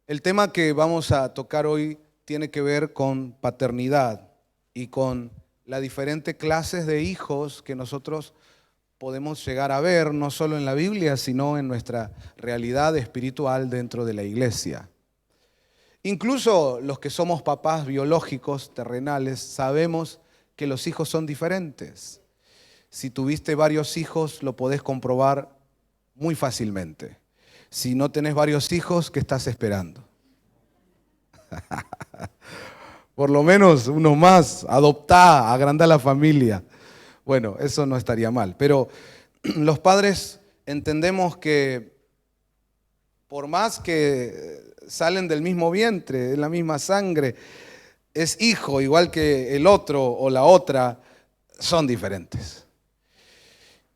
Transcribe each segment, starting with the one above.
El tema que vamos a tocar hoy tiene que ver con paternidad y con las diferentes clases de hijos que nosotros podemos llegar a ver, no solo en la Biblia, sino en nuestra realidad espiritual dentro de la iglesia. Incluso los que somos papás biológicos, terrenales, sabemos que los hijos son diferentes. Si tuviste varios hijos, lo podés comprobar muy fácilmente. Si no tenés varios hijos, ¿qué estás esperando? Por lo menos uno más, adoptá, agrandá la familia. Bueno, eso no estaría mal. Pero los padres entendemos que por más que salen del mismo vientre, de la misma sangre, es hijo igual que el otro o la otra, son diferentes.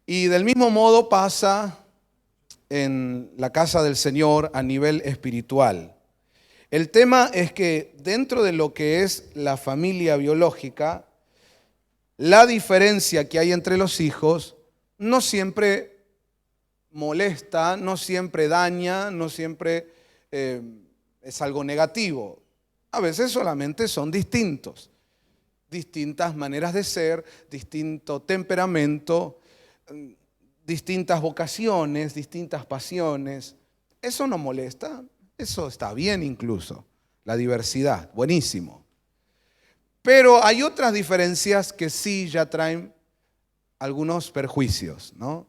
Y del mismo modo pasa en la casa del Señor a nivel espiritual. El tema es que dentro de lo que es la familia biológica, la diferencia que hay entre los hijos no siempre molesta, no siempre daña, no siempre es algo negativo. A veces solamente son distintos, distintas maneras de ser, distinto temperamento, distintas vocaciones, distintas pasiones. Eso no molesta, eso está bien incluso, la diversidad, buenísimo. Pero hay otras diferencias que sí ya traen algunos perjuicios, ¿no?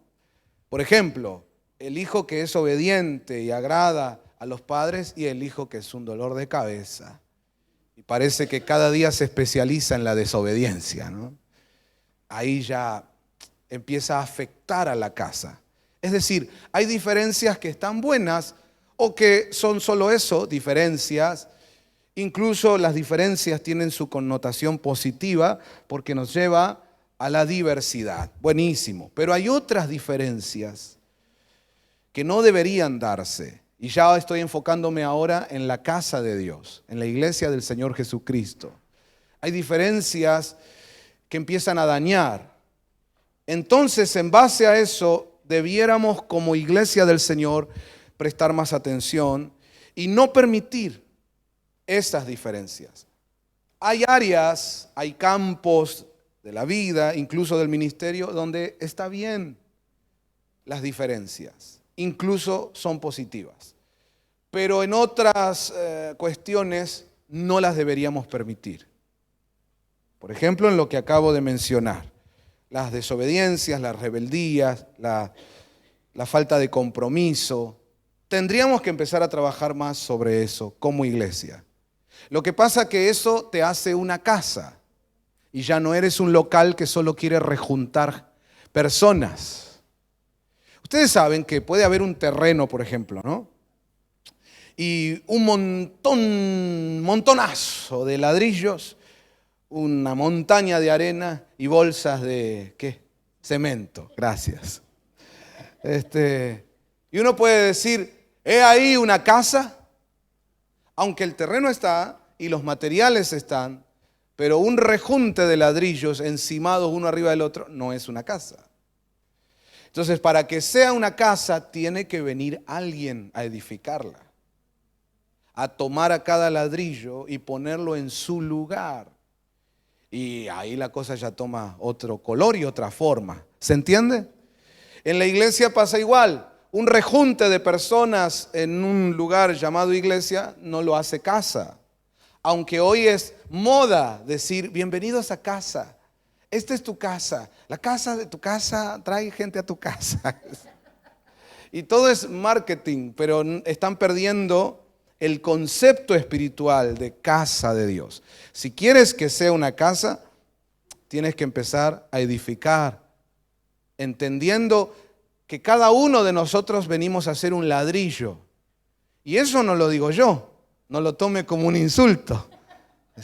Por ejemplo, el hijo que es obediente y agrada a los padres y el hijo que es un dolor de cabeza. Y parece que cada día se especializa en la desobediencia, ¿no? Ahí ya empieza a afectar a la casa. Es decir, hay diferencias que están buenas o que son solo eso, diferencias. Incluso las diferencias tienen su connotación positiva porque nos lleva a la diversidad. Buenísimo. Pero hay otras diferencias que no deberían darse. Y ya estoy enfocándome ahora en la casa de Dios, en la iglesia del Señor Jesucristo. Hay diferencias que empiezan a dañar. Entonces, en base a eso, debiéramos como iglesia del Señor prestar más atención y no permitir esas diferencias. Hay áreas, hay campos de la vida, incluso del ministerio, donde está bien las diferencias, incluso son positivas. Pero en otras cuestiones no las deberíamos permitir. Por ejemplo, en lo que acabo de mencionar, las desobediencias, las rebeldías, la falta de compromiso. Tendríamos que empezar a trabajar más sobre eso como iglesia. Lo que pasa es que eso te hace una casa y ya no eres un local que solo quiere rejuntar personas. Ustedes saben que puede haber un terreno, por ejemplo, ¿no? Y un montonazo de ladrillos, una montaña de arena y bolsas de, ¿qué? Cemento, gracias. Y uno puede decir, ¿he ahí una casa? Aunque el terreno está y los materiales están, pero un rejunte de ladrillos encimados uno arriba del otro no es una casa. Entonces, para que sea una casa, tiene que venir alguien a edificarla, a tomar a cada ladrillo y ponerlo en su lugar. Y ahí la cosa ya toma otro color y otra forma. ¿Se entiende? En la iglesia pasa igual. Un rejunte de personas en un lugar llamado iglesia no lo hace casa. Aunque hoy es moda decir, bienvenidos a casa. Esta es tu casa. La casa de tu casa trae gente a tu casa. Y todo es marketing, pero están perdiendo el concepto espiritual de casa de Dios. Si quieres que sea una casa, tienes que empezar a edificar, entendiendo que cada uno de nosotros venimos a ser un ladrillo. Y eso no lo digo yo, no lo tome como un insulto.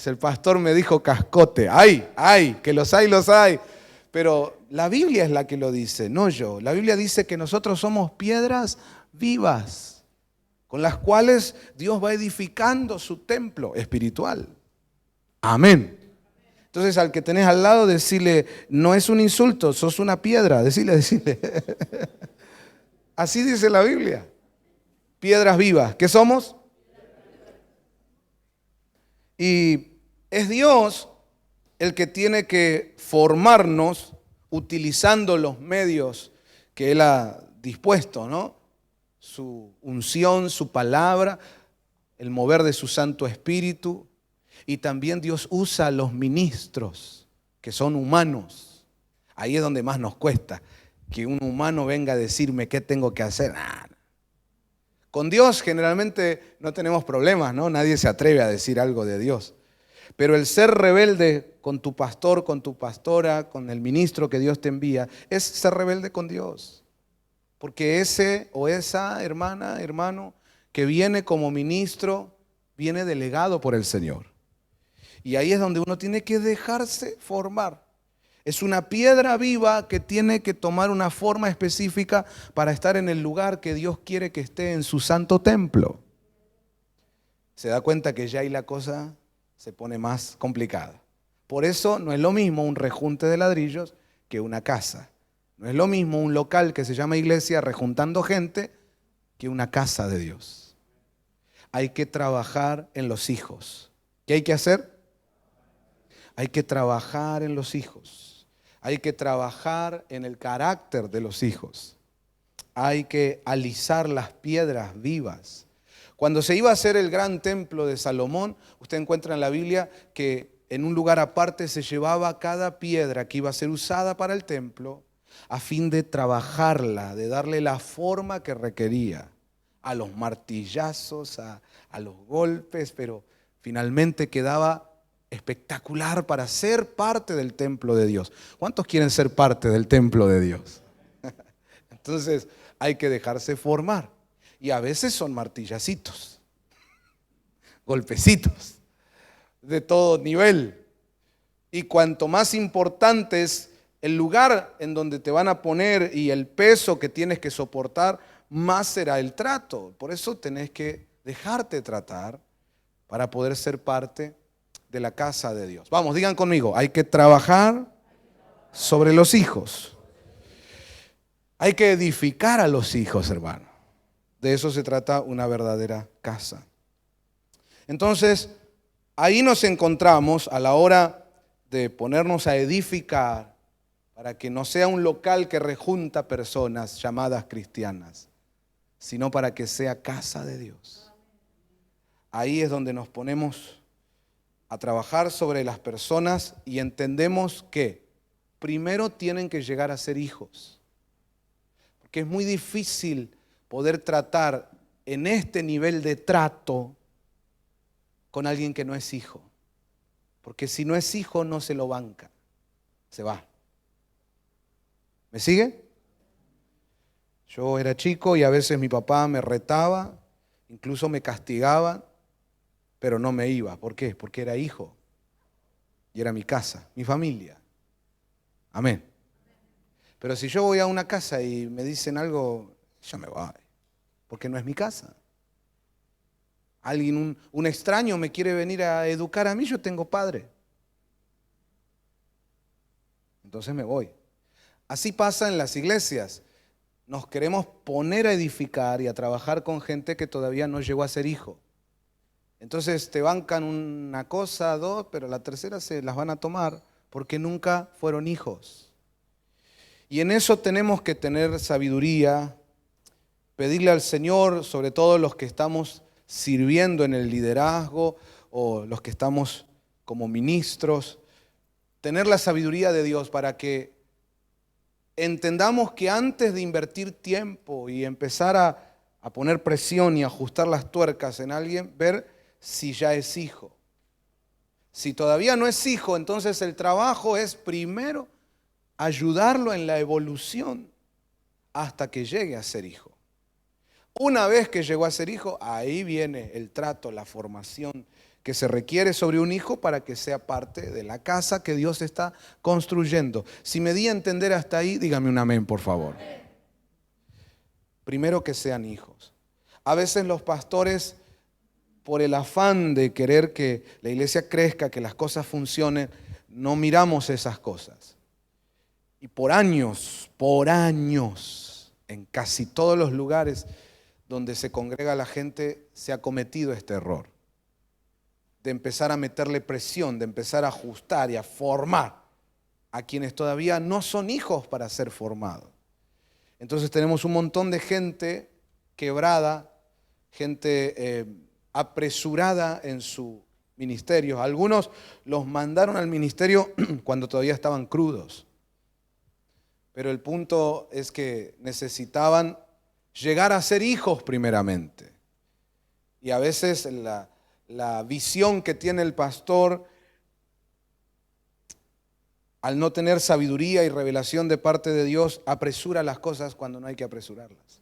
El pastor me dijo cascote. ¡Ay! Que los hay. Pero la Biblia es la que lo dice, no yo. La Biblia dice que nosotros somos piedras vivas, con las cuales Dios va edificando su templo espiritual. Amén. Entonces al que tenés al lado, decirle, no es un insulto, sos una piedra, decirle. Así dice la Biblia. Piedras vivas. ¿Qué somos? Y es Dios el que tiene que formarnos utilizando los medios que Él ha dispuesto, ¿no? Su unción, su palabra, el mover de su Santo Espíritu. Y también Dios usa a los ministros, que son humanos. Ahí es donde más nos cuesta, que un humano venga a decirme qué tengo que hacer. Nah. Con Dios generalmente no tenemos problemas, ¿no? Nadie se atreve a decir algo de Dios. Pero el ser rebelde con tu pastor, con tu pastora, con el ministro que Dios te envía, es ser rebelde con Dios. Porque ese o esa hermana, hermano, que viene como ministro, viene delegado por el Señor. Y ahí es donde uno tiene que dejarse formar. Es una piedra viva que tiene que tomar una forma específica para estar en el lugar que Dios quiere que esté en su santo templo. Se da cuenta que ya ahí la cosa se pone más complicada. Por eso no es lo mismo un rejunte de ladrillos que una casa. No es lo mismo un local que se llama iglesia rejuntando gente que una casa de Dios. Hay que trabajar en los hijos. ¿Qué hay que hacer? Hay que trabajar en los hijos. Hay que trabajar en el carácter de los hijos. Hay que alisar las piedras vivas. Cuando se iba a hacer el gran templo de Salomón, usted encuentra en la Biblia que en un lugar aparte se llevaba cada piedra que iba a ser usada para el templo a fin de trabajarla, de darle la forma que requería, a los martillazos, a los golpes, pero finalmente quedaba espectacular para ser parte del templo de Dios. ¿Cuántos quieren ser parte del templo de Dios? Entonces hay que dejarse formar. Y a veces son martillacitos, golpecitos, de todo nivel. Y cuanto más importante es el lugar en donde te van a poner y el peso que tienes que soportar, más será el trato. Por eso tenés que dejarte tratar para poder ser parte de la casa de Dios. Vamos, digan conmigo, hay que trabajar sobre los hijos. Hay que edificar a los hijos, hermano. De eso se trata una verdadera casa. Entonces, ahí nos encontramos a la hora de ponernos a edificar para que no sea un local que rejunta personas llamadas cristianas, sino para que sea casa de Dios. Ahí es donde nos ponemos a trabajar sobre las personas y entendemos que primero tienen que llegar a ser hijos. Porque es muy difícil poder tratar en este nivel de trato con alguien que no es hijo. Porque si no es hijo no se lo banca, se va. ¿Me sigue? Yo era chico y a veces mi papá me retaba, incluso me castigaba, pero no me iba. ¿Por qué? Porque era hijo y era mi casa, mi familia. Amén. Pero si yo voy a una casa y me dicen algo, ya me voy, porque no es mi casa. Alguien, un extraño me quiere venir a educar a mí, yo tengo padre. Entonces me voy. Así pasa en las iglesias. Nos queremos poner a edificar y a trabajar con gente que todavía no llegó a ser hijo. Entonces te bancan una cosa, dos, pero la tercera se las van a tomar porque nunca fueron hijos. Y en eso tenemos que tener sabiduría, pedirle al Señor, sobre todo los que estamos sirviendo en el liderazgo o los que estamos como ministros, tener la sabiduría de Dios para que entendamos que antes de invertir tiempo y empezar a poner presión y ajustar las tuercas en alguien, ver si ya es hijo. Si todavía no es hijo, entonces el trabajo es primero ayudarlo en la evolución hasta que llegue a ser hijo. Una vez que llegó a ser hijo, ahí viene el trato, la formación que se requiere sobre un hijo para que sea parte de la casa que Dios está construyendo. Si me di a entender hasta ahí, dígame un amén, por favor. Primero que sean hijos. A veces los pastores, por el afán de querer que la iglesia crezca, que las cosas funcionen, no miramos esas cosas. Y por años, en casi todos los lugares donde se congrega la gente, se ha cometido este error de empezar a meterle presión, de empezar a ajustar y a formar a quienes todavía no son hijos para ser formados. Entonces tenemos un montón de gente quebrada, gente apresurada en su ministerio. Algunos los mandaron al ministerio cuando todavía estaban crudos. Pero el punto es que necesitaban llegar a ser hijos primeramente. Y a veces la visión que tiene el pastor, al no tener sabiduría y revelación de parte de Dios, apresura las cosas cuando no hay que apresurarlas.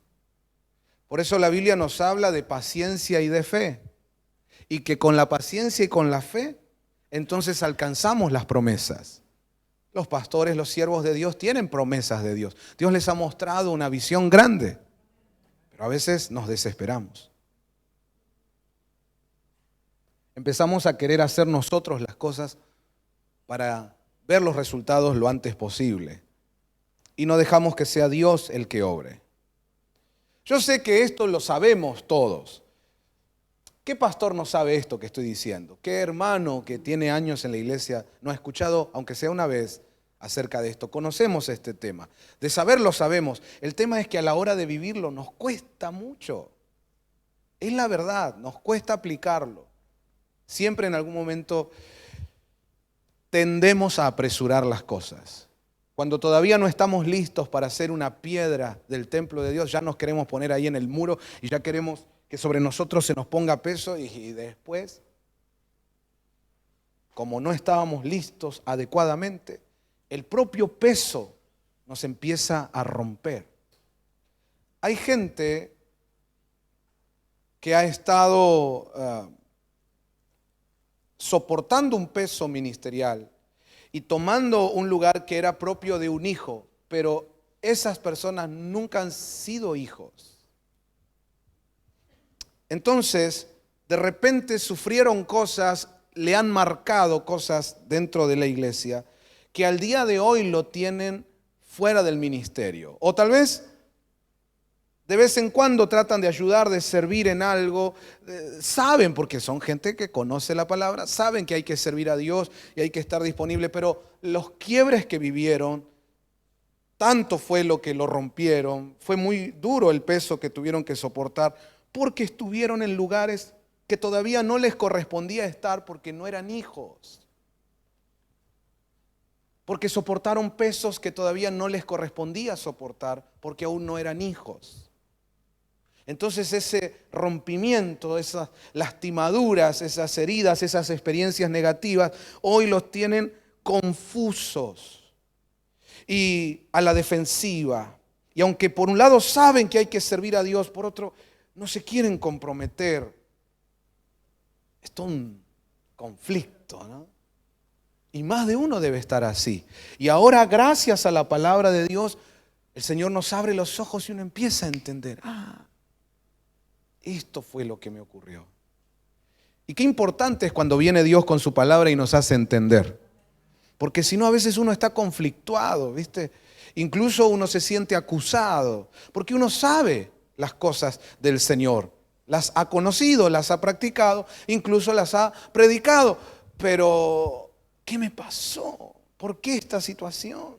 Por eso la Biblia nos habla de paciencia y de fe. Y que con la paciencia y con la fe, entonces alcanzamos las promesas. Los pastores, los siervos de Dios tienen promesas de Dios. Dios les ha mostrado una visión grande, pero a veces nos desesperamos. Empezamos a querer hacer nosotros las cosas para ver los resultados lo antes posible. Y no dejamos que sea Dios el que obre. Yo sé que esto lo sabemos todos. ¿Qué pastor no sabe esto que estoy diciendo? ¿Qué hermano que tiene años en la iglesia no ha escuchado, aunque sea una vez, acerca de esto? Conocemos este tema. De saberlo sabemos. El tema es que a la hora de vivirlo nos cuesta mucho. Es la verdad, nos cuesta aplicarlo. Siempre en algún momento tendemos a apresurar las cosas. Cuando todavía no estamos listos para hacer una piedra del templo de Dios, ya nos queremos poner ahí en el muro y ya queremos que sobre nosotros se nos ponga peso y después, como no estábamos listos adecuadamente, el propio peso nos empieza a romper. Hay gente que ha estado soportando un peso ministerial y tomando un lugar que era propio de un hijo, pero esas personas nunca han sido hijos. Entonces, de repente sufrieron cosas, le han marcado cosas dentro de la iglesia que al día de hoy lo tienen fuera del ministerio. O tal vez de vez en cuando tratan de ayudar, de servir en algo. Saben, porque son gente que conoce la palabra, saben que hay que servir a Dios y hay que estar disponible, pero los quiebres que vivieron, tanto fue lo que lo rompieron, fue muy duro el peso que tuvieron que soportar, porque estuvieron en lugares que todavía no les correspondía estar porque no eran hijos. Porque soportaron pesos que todavía no les correspondía soportar porque aún no eran hijos. Entonces ese rompimiento, esas lastimaduras, esas heridas, esas experiencias negativas, hoy los tienen confusos y a la defensiva. Y aunque por un lado saben que hay que servir a Dios, por otro no se quieren comprometer. Esto es un conflicto, ¿no? Y más de uno debe estar así. Y ahora, gracias a la palabra de Dios, el Señor nos abre los ojos y uno empieza a entender. Esto fue lo que me ocurrió. Y qué importante es cuando viene Dios con su palabra y nos hace entender. Porque si no, a veces uno está conflictuado, ¿viste? Incluso uno se siente acusado, porque uno sabe las cosas del Señor. Las ha conocido, las ha practicado, incluso las ha predicado. Pero, ¿qué me pasó? ¿Por qué esta situación?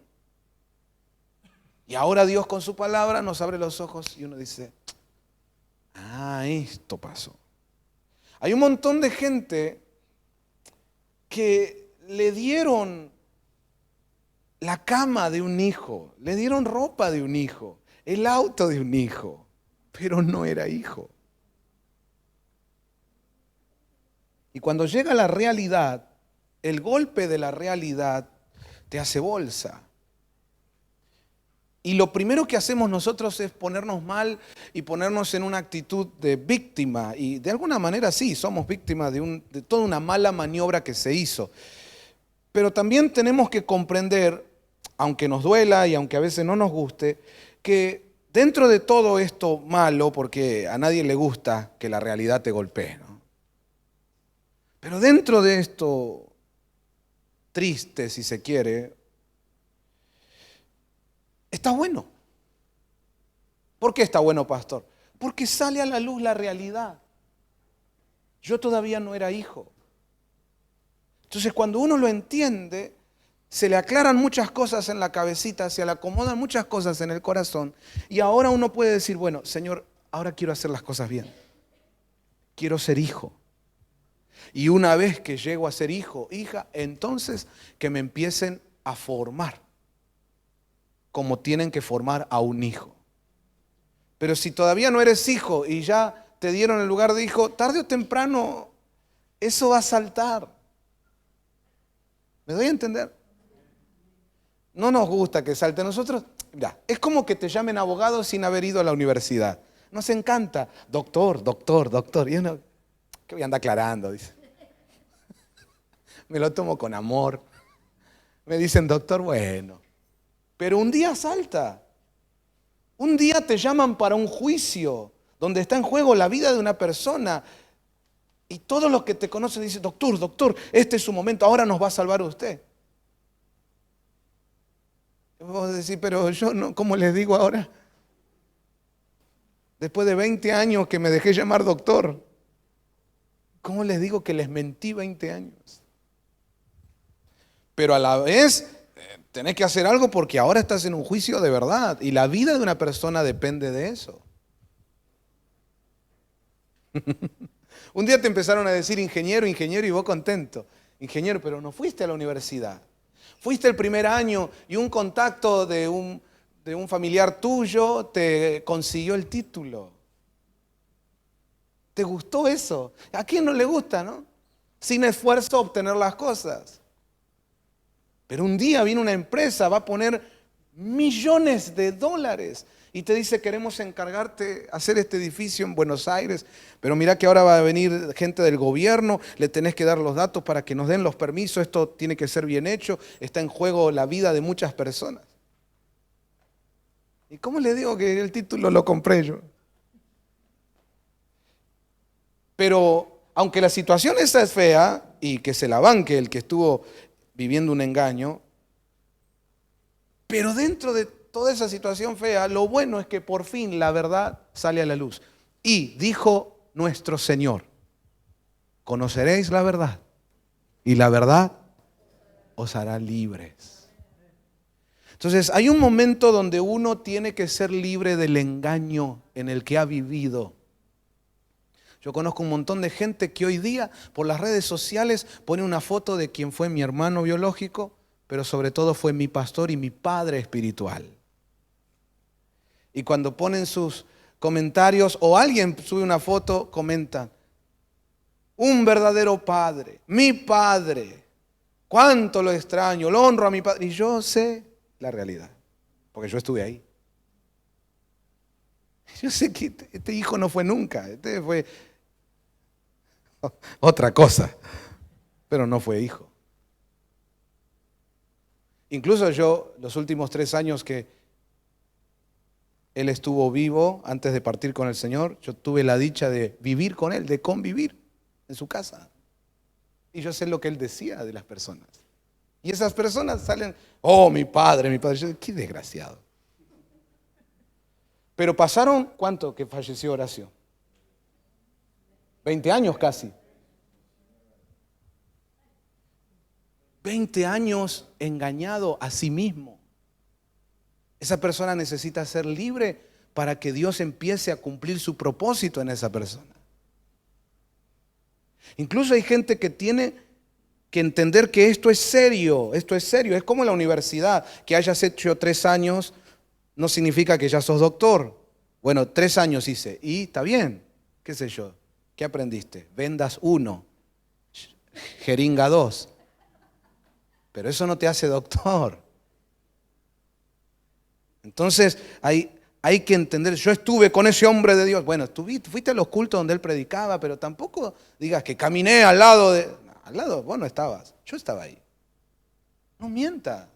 Y ahora Dios con su palabra nos abre los ojos y uno dice, esto pasó. Hay un montón de gente que le dieron la cama de un hijo, le dieron ropa de un hijo, el auto de un hijo, pero no era hijo. Y cuando llega la realidad, el golpe de la realidad te hace bolsa. Y lo primero que hacemos nosotros es ponernos mal y ponernos en una actitud de víctima. Y de alguna manera sí, somos víctimas de toda una mala maniobra que se hizo. Pero también tenemos que comprender, aunque nos duela y aunque a veces no nos guste, que dentro de todo esto malo, porque a nadie le gusta que la realidad te golpee, ¿no? Pero dentro de esto triste, si se quiere, está bueno. ¿Por qué está bueno, pastor? Porque sale a la luz la realidad. Yo todavía no era hijo. Entonces, cuando uno lo entiende, se le aclaran muchas cosas en la cabecita, se le acomodan muchas cosas en el corazón. Y ahora uno puede decir, bueno, Señor, ahora quiero hacer las cosas bien. Quiero ser hijo. Y una vez que llego a ser hijo, hija, entonces que me empiecen a formar como tienen que formar a un hijo. Pero si todavía no eres hijo y ya te dieron el lugar de hijo, tarde o temprano eso va a saltar. ¿Me doy a entender? No nos gusta que salte. Nosotros, ya, es como que te llamen abogado sin haber ido a la universidad. Nos encanta, doctor, doctor, doctor. Y uno, ¿qué voy a andar aclarando? Dice. Me lo tomo con amor. Me dicen, doctor, bueno. Pero un día salta. Un día te llaman para un juicio donde está en juego la vida de una persona. Y todos los que te conocen dicen, doctor, doctor, este es su momento, ahora nos va a salvar usted. Y vos decís, pero yo no, ¿cómo les digo ahora? Después de 20 años que me dejé llamar doctor, ¿cómo les digo que les mentí 20 años? Pero a la vez tenés que hacer algo porque ahora estás en un juicio de verdad y la vida de una persona depende de eso. Un día te empezaron a decir ingeniero, ingeniero y vos contento. Ingeniero, pero no fuiste a la universidad. Fuiste el primer año y un contacto de un familiar tuyo te consiguió el título. ¿Te gustó eso? ¿A quién no le gusta, no? Sin esfuerzo obtener las cosas. Pero un día viene una empresa, va a poner millones de dólares y te dice, queremos encargarte hacer este edificio en Buenos Aires, pero mira que ahora va a venir gente del gobierno, le tenés que dar los datos para que nos den los permisos, esto tiene que ser bien hecho, está en juego la vida de muchas personas. ¿Y cómo le digo que el título lo compré yo? Pero aunque la situación esa es fea y que se la banque el que estuvo viviendo un engaño, pero dentro de toda esa situación fea, lo bueno es que por fin la verdad sale a la luz. Y dijo nuestro Señor, conoceréis la verdad y la verdad os hará libres. Entonces hay un momento donde uno tiene que ser libre del engaño en el que ha vivido. Yo conozco un montón de gente que hoy día por las redes sociales pone una foto de quien fue mi hermano biológico, pero sobre todo fue mi pastor y mi padre espiritual. Y cuando ponen sus comentarios o alguien sube una foto, comentan, un verdadero padre, mi padre, cuánto lo extraño, lo honro a mi padre. Y yo sé la realidad, porque yo estuve ahí. Yo sé que este hijo no fue nunca, este fue otra cosa, pero no fue hijo. Incluso yo, los últimos 3 años que él estuvo vivo, antes de partir con el Señor, yo tuve la dicha de vivir con él, de convivir en su casa. Y yo sé lo que él decía de las personas. Y esas personas salen, oh, mi padre, mi padre. Yo digo, qué desgraciado. Pero pasaron, ¿cuánto que falleció Horacio? 20 años casi. 20 años engañado a sí mismo. Esa persona necesita ser libre para que Dios empiece a cumplir su propósito en esa persona. Incluso hay gente que tiene que entender que esto es serio, es como la universidad, que hayas hecho 3 años no significa que ya sos doctor. Bueno, 3 años hice, y está bien, qué sé yo, ¿qué aprendiste? Vendas 1, jeringa 2, pero eso no te hace doctor. Entonces hay que entender, yo estuve con ese hombre de Dios, bueno, fuiste a los cultos donde él predicaba, pero tampoco digas que caminé al lado vos no estabas, yo estaba ahí. No mientas,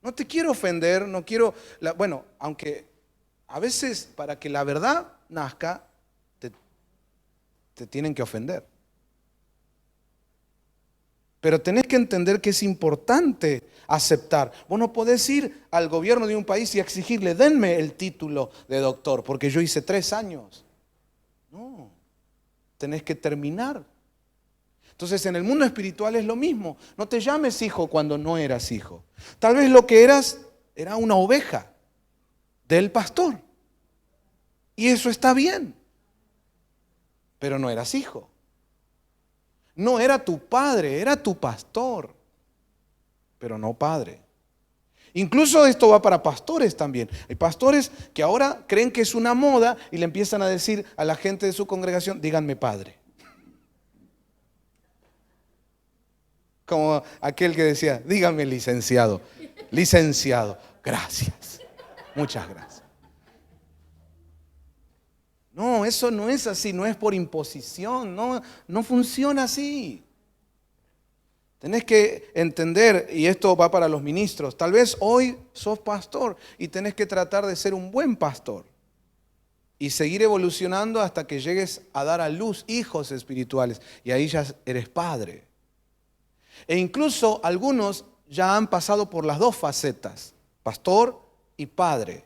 no te quiero ofender, no quiero, bueno, aunque a veces para que la verdad nazca, te tienen que ofender. Pero tenés que entender que es importante aceptar. Vos no podés ir al gobierno de un país y exigirle, denme el título de doctor, porque yo hice 3 años. No, tenés que terminar. Entonces en el mundo espiritual es lo mismo. No te llames hijo cuando no eras hijo. Tal vez lo que eras era una oveja del pastor. Y eso está bien. Pero no eras hijo. No era tu padre, era tu pastor. Pero no padre. Incluso esto va para pastores también. Hay pastores que ahora creen que es una moda y le empiezan a decir a la gente de su congregación, díganme padre. Como aquel que decía, díganme licenciado. Licenciado, gracias. Muchas gracias. No, eso no es así, no es por imposición, no funciona así. Tenés que entender, y esto va para los ministros, tal vez hoy sos pastor y tenés que tratar de ser un buen pastor y seguir evolucionando hasta que llegues a dar a luz hijos espirituales y ahí ya eres padre. E incluso algunos ya han pasado por las dos facetas, pastor y padre,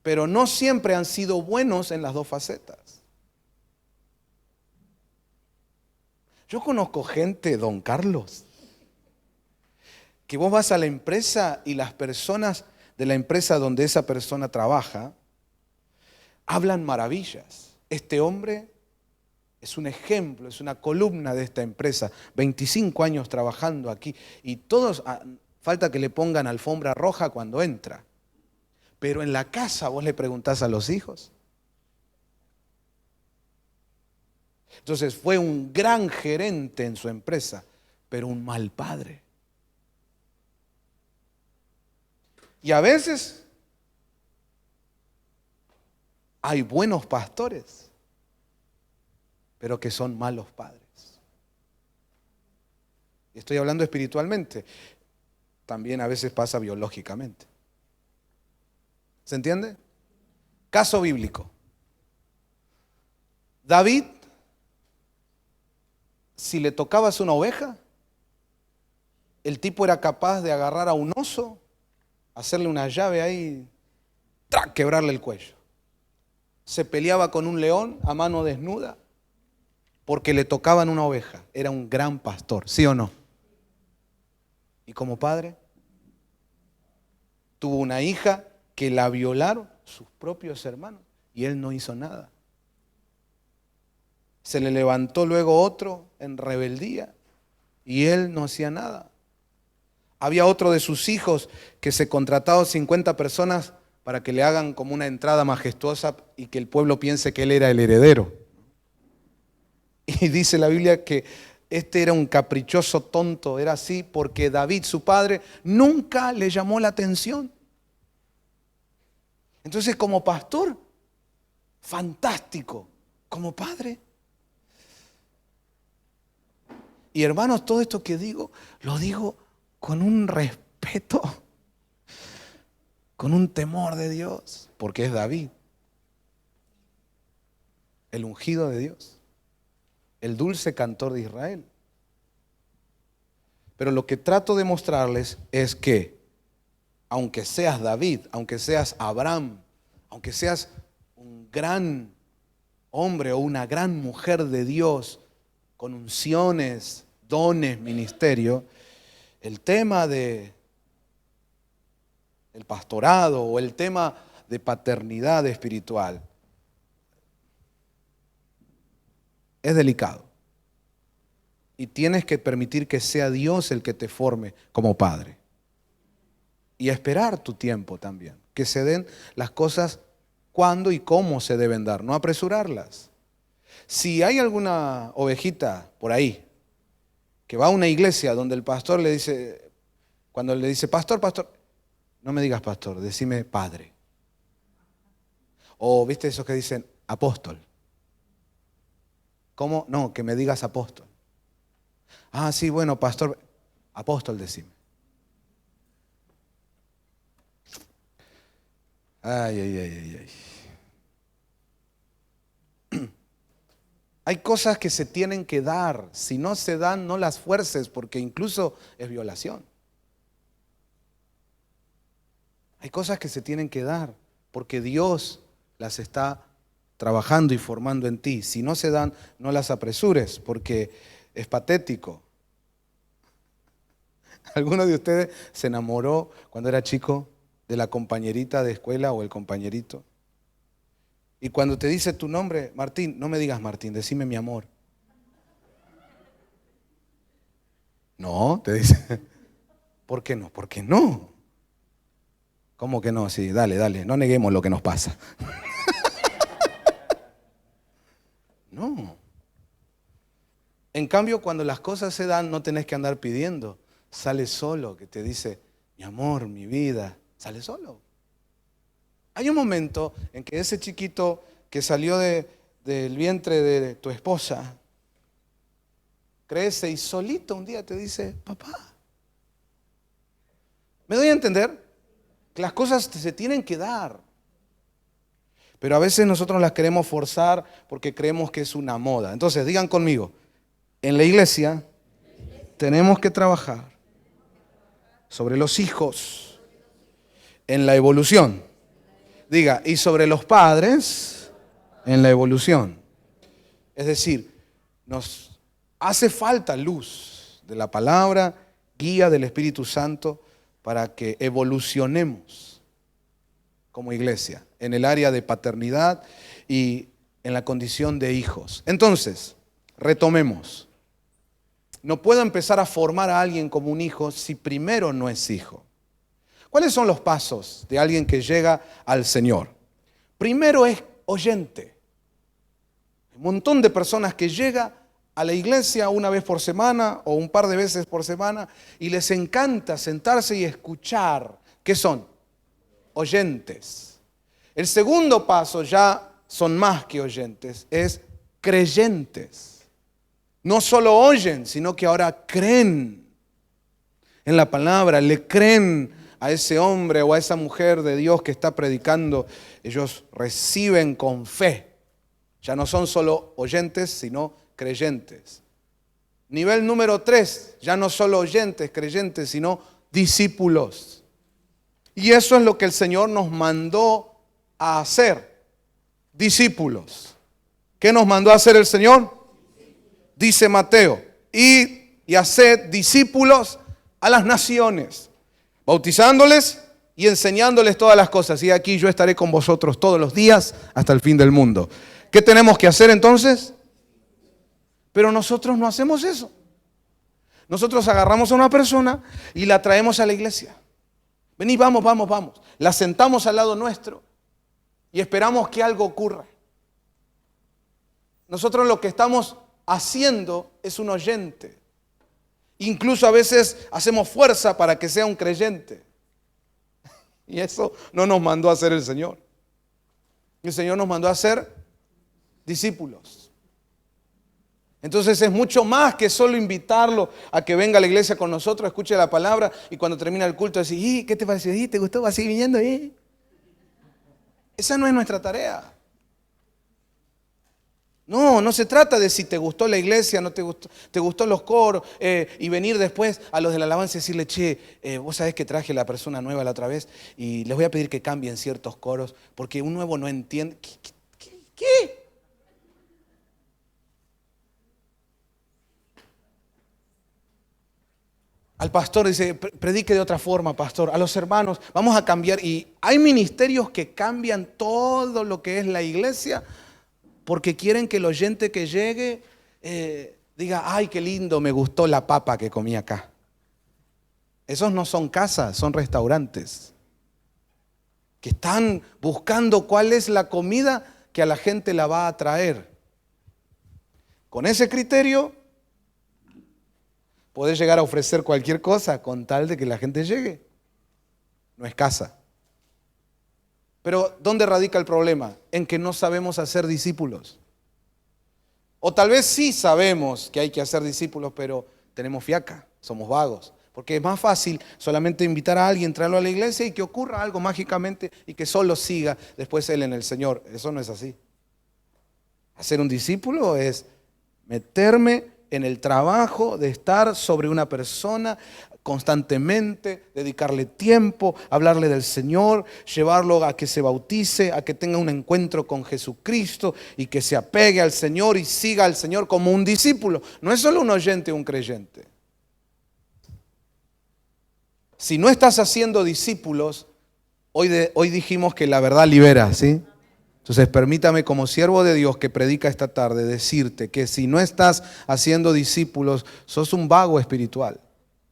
pero no siempre han sido buenos en las dos facetas. Yo conozco gente, don Carlos, que vos vas a la empresa y las personas de la empresa donde esa persona trabaja hablan maravillas. Este hombre es un ejemplo, es una columna de esta empresa, 25 años trabajando aquí y todos, falta que le pongan alfombra roja cuando entra. Pero en la casa vos le preguntás a los hijos. Entonces fue un gran gerente en su empresa, pero un mal padre. Y a veces hay buenos pastores, pero que son malos padres. Estoy hablando espiritualmente, también a veces pasa biológicamente. ¿Se entiende? Caso bíblico. David, si le tocabas una oveja, el tipo era capaz de agarrar a un oso, hacerle una llave ahí, ¡trac!, quebrarle el cuello. Se peleaba con un león a mano desnuda porque le tocaban una oveja. Era un gran pastor, ¿sí o no? Y como padre, tuvo una hija que la violaron sus propios hermanos y él no hizo nada. Se le levantó luego otro en rebeldía y él no hacía nada. Había otro de sus hijos que se contrataba 50 personas para que le hagan como una entrada majestuosa y que el pueblo piense que él era el heredero. Y dice la Biblia que este era un caprichoso tonto, era así porque David, su padre, nunca le llamó la atención. Entonces, como pastor, fantástico. Como padre. Y hermanos, todo esto que digo, lo digo con un respeto, con un temor de Dios, porque es David, el ungido de Dios, el dulce cantor de Israel. Pero lo que trato de mostrarles es que, aunque seas David, aunque seas Abraham, aunque seas un gran hombre o una gran mujer de Dios, con unciones, dones, ministerio, el tema de el pastorado o el tema de paternidad espiritual es delicado. Y tienes que permitir que sea Dios el que te forme como padre. Y esperar tu tiempo también. Que se den las cosas cuándo y cómo se deben dar, no apresurarlas. Si hay alguna ovejita por ahí que va a una iglesia donde el pastor le dice, cuando le dice, pastor, pastor, no me digas pastor, decime padre. O viste esos que dicen apóstol. ¿Cómo? No, que me digas apóstol. Ah, sí, bueno, pastor, apóstol decime. Ay, ay, ay, ay, ay. Hay cosas que se tienen que dar. Si no se dan, no las fuerces, porque incluso es violación. Hay cosas que se tienen que dar, porque Dios las está trabajando y formando en ti. Si no se dan, no las apresures, porque Es patético. ¿Alguno de ustedes se enamoró cuando era chico de la compañerita de escuela o el compañerito? Y cuando te dice tu nombre, Martín, no me digas Martín, decime mi amor. No, te dice. ¿Por qué no? ¿Por qué no? ¿Cómo que no? Sí, dale, dale, no neguemos lo que nos pasa. No. En cambio, cuando las cosas se dan, no tenés que andar pidiendo. Sale solo, que te dice, mi amor, mi vida, sale solo. Hay un momento en que ese chiquito que salió del vientre de tu esposa, crece y solito un día te dice, papá. ¿Me doy a entender? Que las cosas se tienen que dar. Pero a veces nosotros las queremos forzar porque creemos que es una moda. Entonces, digan conmigo, en la iglesia tenemos que trabajar sobre los hijos en la evolución. Diga, y sobre los padres en la evolución. Es decir, nos hace falta luz de la palabra, guía del Espíritu Santo para que evolucionemos como iglesia en el área de paternidad y en la condición de hijos. Entonces, retomemos. No puedo empezar a formar a alguien como un hijo si primero no es hijo. ¿Cuáles son los pasos de alguien que llega al Señor? Primero es oyente. Hay un montón de personas que llegan a la iglesia una vez por semana o un par de veces por semana y les encanta sentarse y escuchar. ¿Qué son? Oyentes. El segundo paso ya son más que oyentes, es creyentes. No solo oyen, sino que ahora creen en la palabra, le creen a ese hombre o a esa mujer de Dios que está predicando. Ellos reciben con fe. Ya no son solo oyentes, sino creyentes. Nivel número 3, ya no solo oyentes, creyentes, sino discípulos. Y eso es lo que el Señor nos mandó a hacer, discípulos. ¿Qué nos mandó a hacer el Señor? Dice Mateo, id y haced discípulos a las naciones, bautizándoles y enseñándoles todas las cosas. Y aquí yo estaré con vosotros todos los días hasta el fin del mundo. ¿Qué tenemos que hacer entonces? Pero nosotros no hacemos eso. Nosotros agarramos a una persona y la traemos a la iglesia. Vení, vamos, vamos, vamos. La sentamos al lado nuestro y esperamos que algo ocurra. Nosotros lo que estamos haciendo es un oyente. Incluso a veces hacemos fuerza para que sea un creyente. Y eso no nos mandó a hacer el Señor. El Señor nos mandó a ser discípulos. Entonces es mucho más que solo invitarlo a que venga a la iglesia con nosotros, escuche la palabra y cuando termina el culto decir, ¿qué te pareció? ¿Te gustó? ¿Vas a seguir viniendo? Esa no es nuestra tarea. No, no se trata de si te gustó la iglesia, no te gustó los coros y venir después a los de la alabanza y decirle, vos sabés que traje la persona nueva la otra vez y les voy a pedir que cambien ciertos coros porque un nuevo no entiende. ¿Qué? Al pastor dice, predique de otra forma, pastor. A los hermanos, vamos a cambiar. Y hay ministerios que cambian todo lo que es la iglesia porque quieren que el oyente que llegue diga, ay, qué lindo, me gustó la papa que comí acá. Esos no son casas, son restaurantes que están buscando cuál es la comida que a la gente la va a traer. Con ese criterio, podés llegar a ofrecer cualquier cosa con tal de que la gente llegue. No es casa. Pero ¿dónde radica el problema? En que no sabemos hacer discípulos. O tal vez sí sabemos que hay que hacer discípulos, pero tenemos fiaca, somos vagos. Porque es más fácil solamente invitar a alguien, traerlo a la iglesia y que ocurra algo mágicamente y que solo siga después él en el Señor. Eso no es así. Hacer un discípulo es meterme en el trabajo de estar sobre una persona constantemente, dedicarle tiempo, hablarle del Señor, llevarlo a que se bautice, a que tenga un encuentro con Jesucristo y que se apegue al Señor y siga al Señor como un discípulo. No es solo un oyente o un creyente. Si no estás haciendo discípulos, hoy dijimos que la verdad libera, ¿sí? Entonces permítame como siervo de Dios que predica esta tarde decirte que si no estás haciendo discípulos, sos un vago espiritual,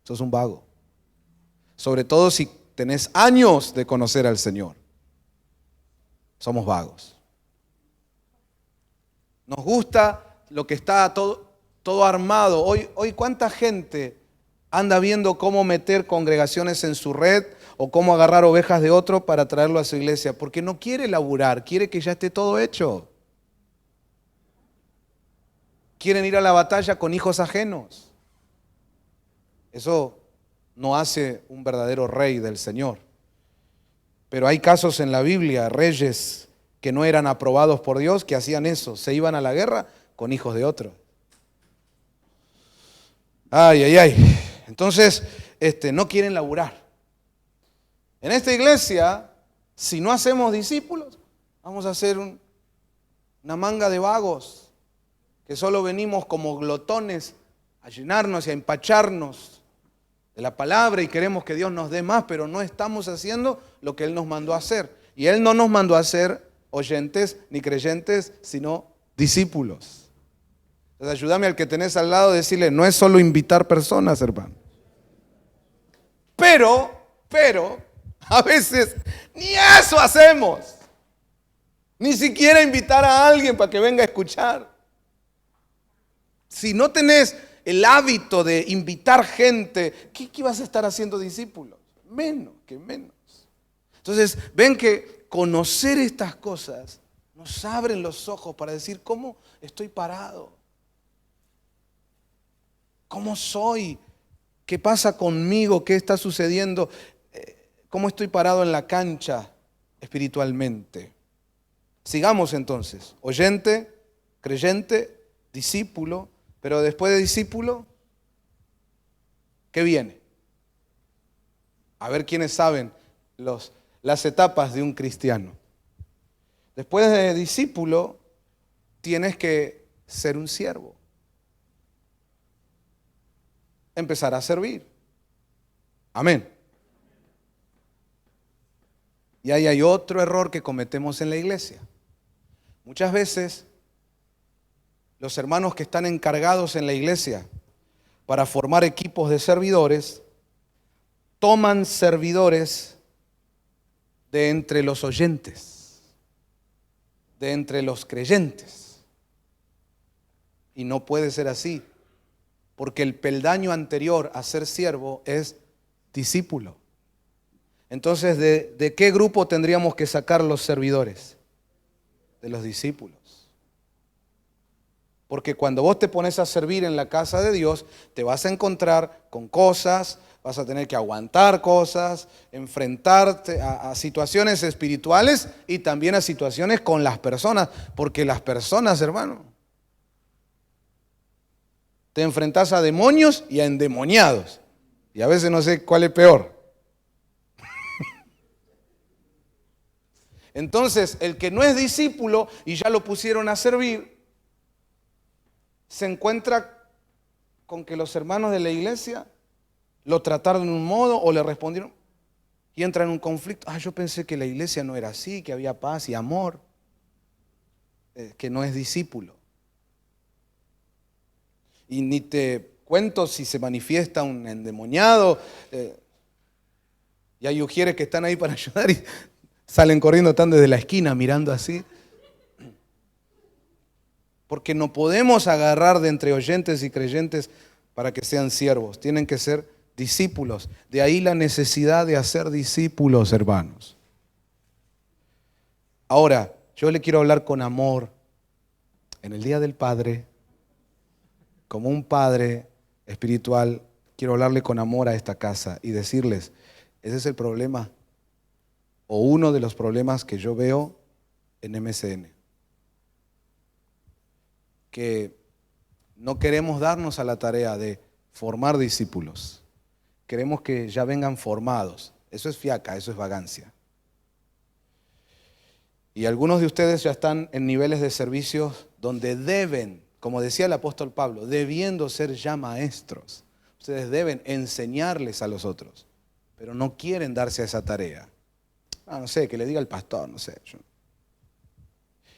sos un vago. Sobre todo si tenés años de conocer al Señor. Somos vagos. Nos gusta lo que está todo armado. Hoy ¿cuánta gente anda viendo cómo meter congregaciones en su red o cómo agarrar ovejas de otro para traerlo a su iglesia? Porque no quiere laburar, quiere que ya esté todo hecho. Quieren ir a la batalla con hijos ajenos. Eso no hace un verdadero rey del Señor. Pero hay casos en la Biblia, reyes que no eran aprobados por Dios, que hacían eso, se iban a la guerra con hijos de otros. Ay, ay, ay. Entonces, no quieren laburar. En esta iglesia, si no hacemos discípulos, vamos a hacer una manga de vagos que solo venimos como glotones a llenarnos y a empacharnos de la palabra y queremos que Dios nos dé más, pero no estamos haciendo lo que Él nos mandó a hacer. Y Él no nos mandó a ser oyentes ni creyentes, sino discípulos. Entonces ayúdame al que tenés al lado a decirle, no es solo invitar personas, hermano. Pero, a veces ni eso hacemos. Ni siquiera invitar a alguien para que venga a escuchar. Si no tenés el hábito de invitar gente, ¿qué vas a estar haciendo discípulos? Menos. Entonces, ven que conocer estas cosas nos abren los ojos para decir, ¿cómo estoy parado? ¿Cómo soy? ¿Qué pasa conmigo? ¿Qué está sucediendo? ¿Cómo estoy parado en la cancha espiritualmente? Sigamos entonces. Oyente, creyente, discípulo. Pero después de discípulo, ¿qué viene? A ver quiénes saben las etapas de un cristiano. Después de discípulo, tienes que ser un siervo. Empezar a servir. Amén. Y ahí hay otro error que cometemos en la iglesia. Muchas veces los hermanos que están encargados en la iglesia para formar equipos de servidores, toman servidores de entre los oyentes, de entre los creyentes. Y no puede ser así, porque el peldaño anterior a ser siervo es discípulo. Entonces, ¿de qué grupo tendríamos que sacar los servidores? De los discípulos. Porque cuando vos te pones a servir en la casa de Dios, te vas a encontrar con cosas, vas a tener que aguantar cosas, enfrentarte a situaciones espirituales y también a situaciones con las personas. Porque las personas, hermano, te enfrentás a demonios y a endemoniados. Y a veces no sé cuál es peor. Entonces, el que no es discípulo y ya lo pusieron a servir, se encuentra con que los hermanos de la iglesia lo trataron de un modo o le respondieron y entra en un conflicto. Yo pensé que la iglesia no era así, que había paz y amor, que no es discípulo. Y ni te cuento si se manifiesta un endemoniado y hay ujieres que están ahí para ayudar y salen corriendo, están desde la esquina mirando así. Porque no podemos agarrar de entre oyentes y creyentes para que sean siervos. Tienen que ser discípulos. De ahí la necesidad de hacer discípulos, hermanos. Ahora, yo le quiero hablar con amor en el Día del Padre. Como un padre espiritual, quiero hablarle con amor a esta casa y decirles, ese es el problema o uno de los problemas que yo veo en MCN. Que no queremos darnos a la tarea de formar discípulos. Queremos que ya vengan formados. Eso es fiaca, eso es vagancia. Y algunos de ustedes ya están en niveles de servicios donde deben, como decía el apóstol Pablo, debiendo ser ya maestros. Ustedes deben enseñarles a los otros, pero no quieren darse a esa tarea. No sé, que le diga el pastor, no sé.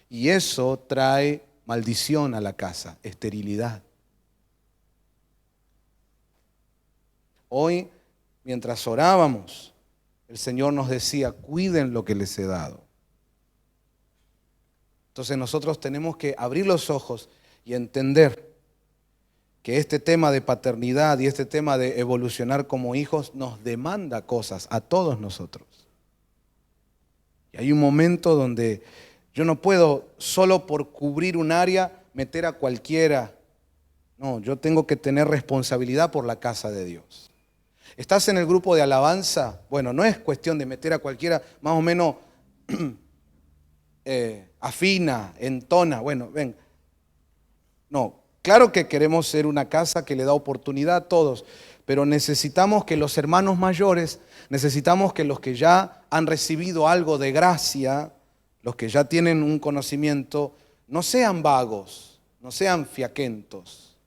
Y eso trae maldición a la casa, esterilidad. Hoy, mientras orábamos, el Señor nos decía, cuiden lo que les he dado. Entonces nosotros tenemos que abrir los ojos y entender que este tema de paternidad y este tema de evolucionar como hijos nos demanda cosas a todos nosotros. Y hay un momento donde yo no puedo solo por cubrir un área meter a cualquiera. No, yo tengo que tener responsabilidad por la casa de Dios. ¿Estás en el grupo de alabanza? Bueno, no es cuestión de meter a cualquiera más o menos afina, entona. Bueno, ven. No, claro que queremos ser una casa que le da oportunidad a todos, pero necesitamos que los hermanos mayores, necesitamos que los que ya han recibido algo de gracia, los que ya tienen un conocimiento, no sean vagos, no sean fiaquentos,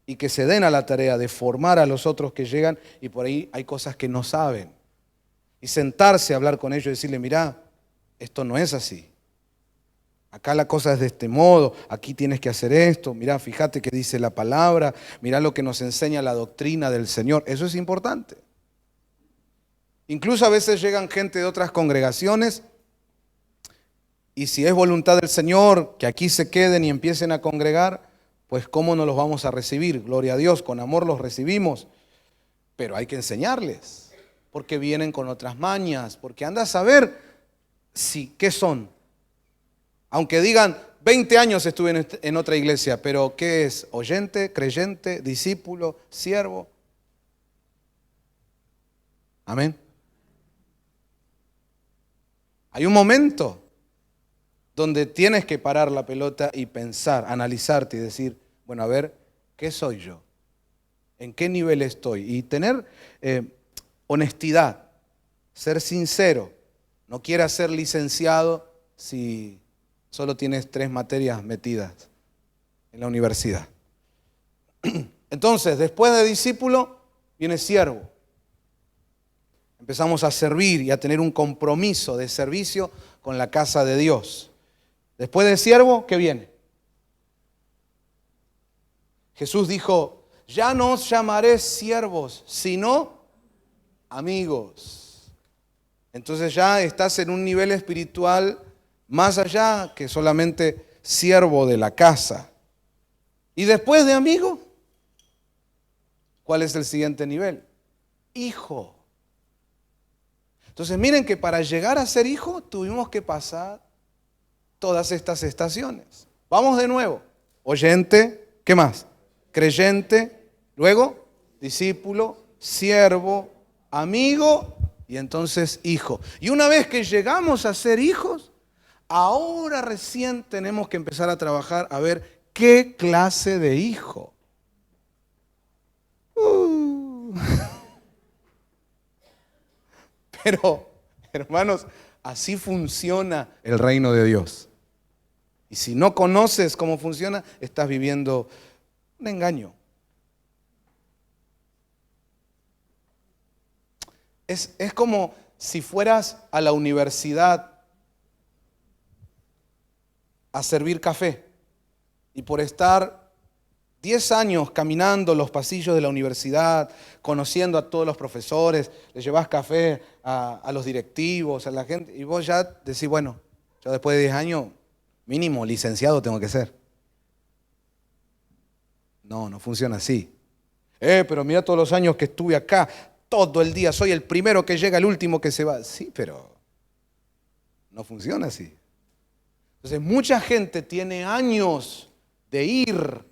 y que se den a la tarea de formar a los otros que llegan y por ahí hay cosas que no saben. Y sentarse a hablar con ellos y decirle, mirá, esto no es así. Acá la cosa es de este modo, aquí tienes que hacer esto, mirá, fíjate qué dice la palabra, mirá lo que nos enseña la doctrina del Señor. Eso es importante. Incluso a veces llegan gente de otras congregaciones y si es voluntad del Señor que aquí se queden y empiecen a congregar, pues cómo no los vamos a recibir. Gloria a Dios, con amor los recibimos, pero hay que enseñarles, porque vienen con otras mañas, porque anda a saber qué son. Aunque digan, 20 años estuve en otra iglesia, pero ¿qué es? ¿Oyente, creyente, discípulo, siervo? Amén. Hay un momento donde tienes que parar la pelota y pensar, analizarte y decir, bueno, a ver, ¿qué soy yo? ¿En qué nivel estoy? Y tener honestidad, ser sincero. No quieras ser licenciado si solo tienes 3 materias metidas en la universidad. Entonces, después de discípulo, viene siervo. Empezamos a servir y a tener un compromiso de servicio con la casa de Dios. Después de siervo, ¿qué viene? Jesús dijo, ya no os llamaré siervos, sino amigos. Entonces ya estás en un nivel espiritual más allá que solamente siervo de la casa. Y después de amigo, ¿cuál es el siguiente nivel? Hijo. Entonces miren que para llegar a ser hijo tuvimos que pasar todas estas estaciones. Vamos de nuevo. Oyente, ¿qué más? Creyente, luego discípulo, siervo, amigo y entonces hijo. Y una vez que llegamos a ser hijos, ahora recién tenemos que empezar a trabajar a ver qué clase de hijo. Pero, hermanos, así funciona el reino de Dios. Y si no conoces cómo funciona, estás viviendo un engaño. Es como si fueras a la universidad a servir café y por estar 10 años caminando los pasillos de la universidad, conociendo a todos los profesores, le llevas café a los directivos, a la gente, y vos ya decís, bueno, yo después de 10 años, mínimo licenciado tengo que ser. No funciona así. Pero mira todos los años que estuve acá, todo el día, soy el primero que llega, el último que se va. Sí, pero no funciona así. Entonces mucha gente tiene años de ir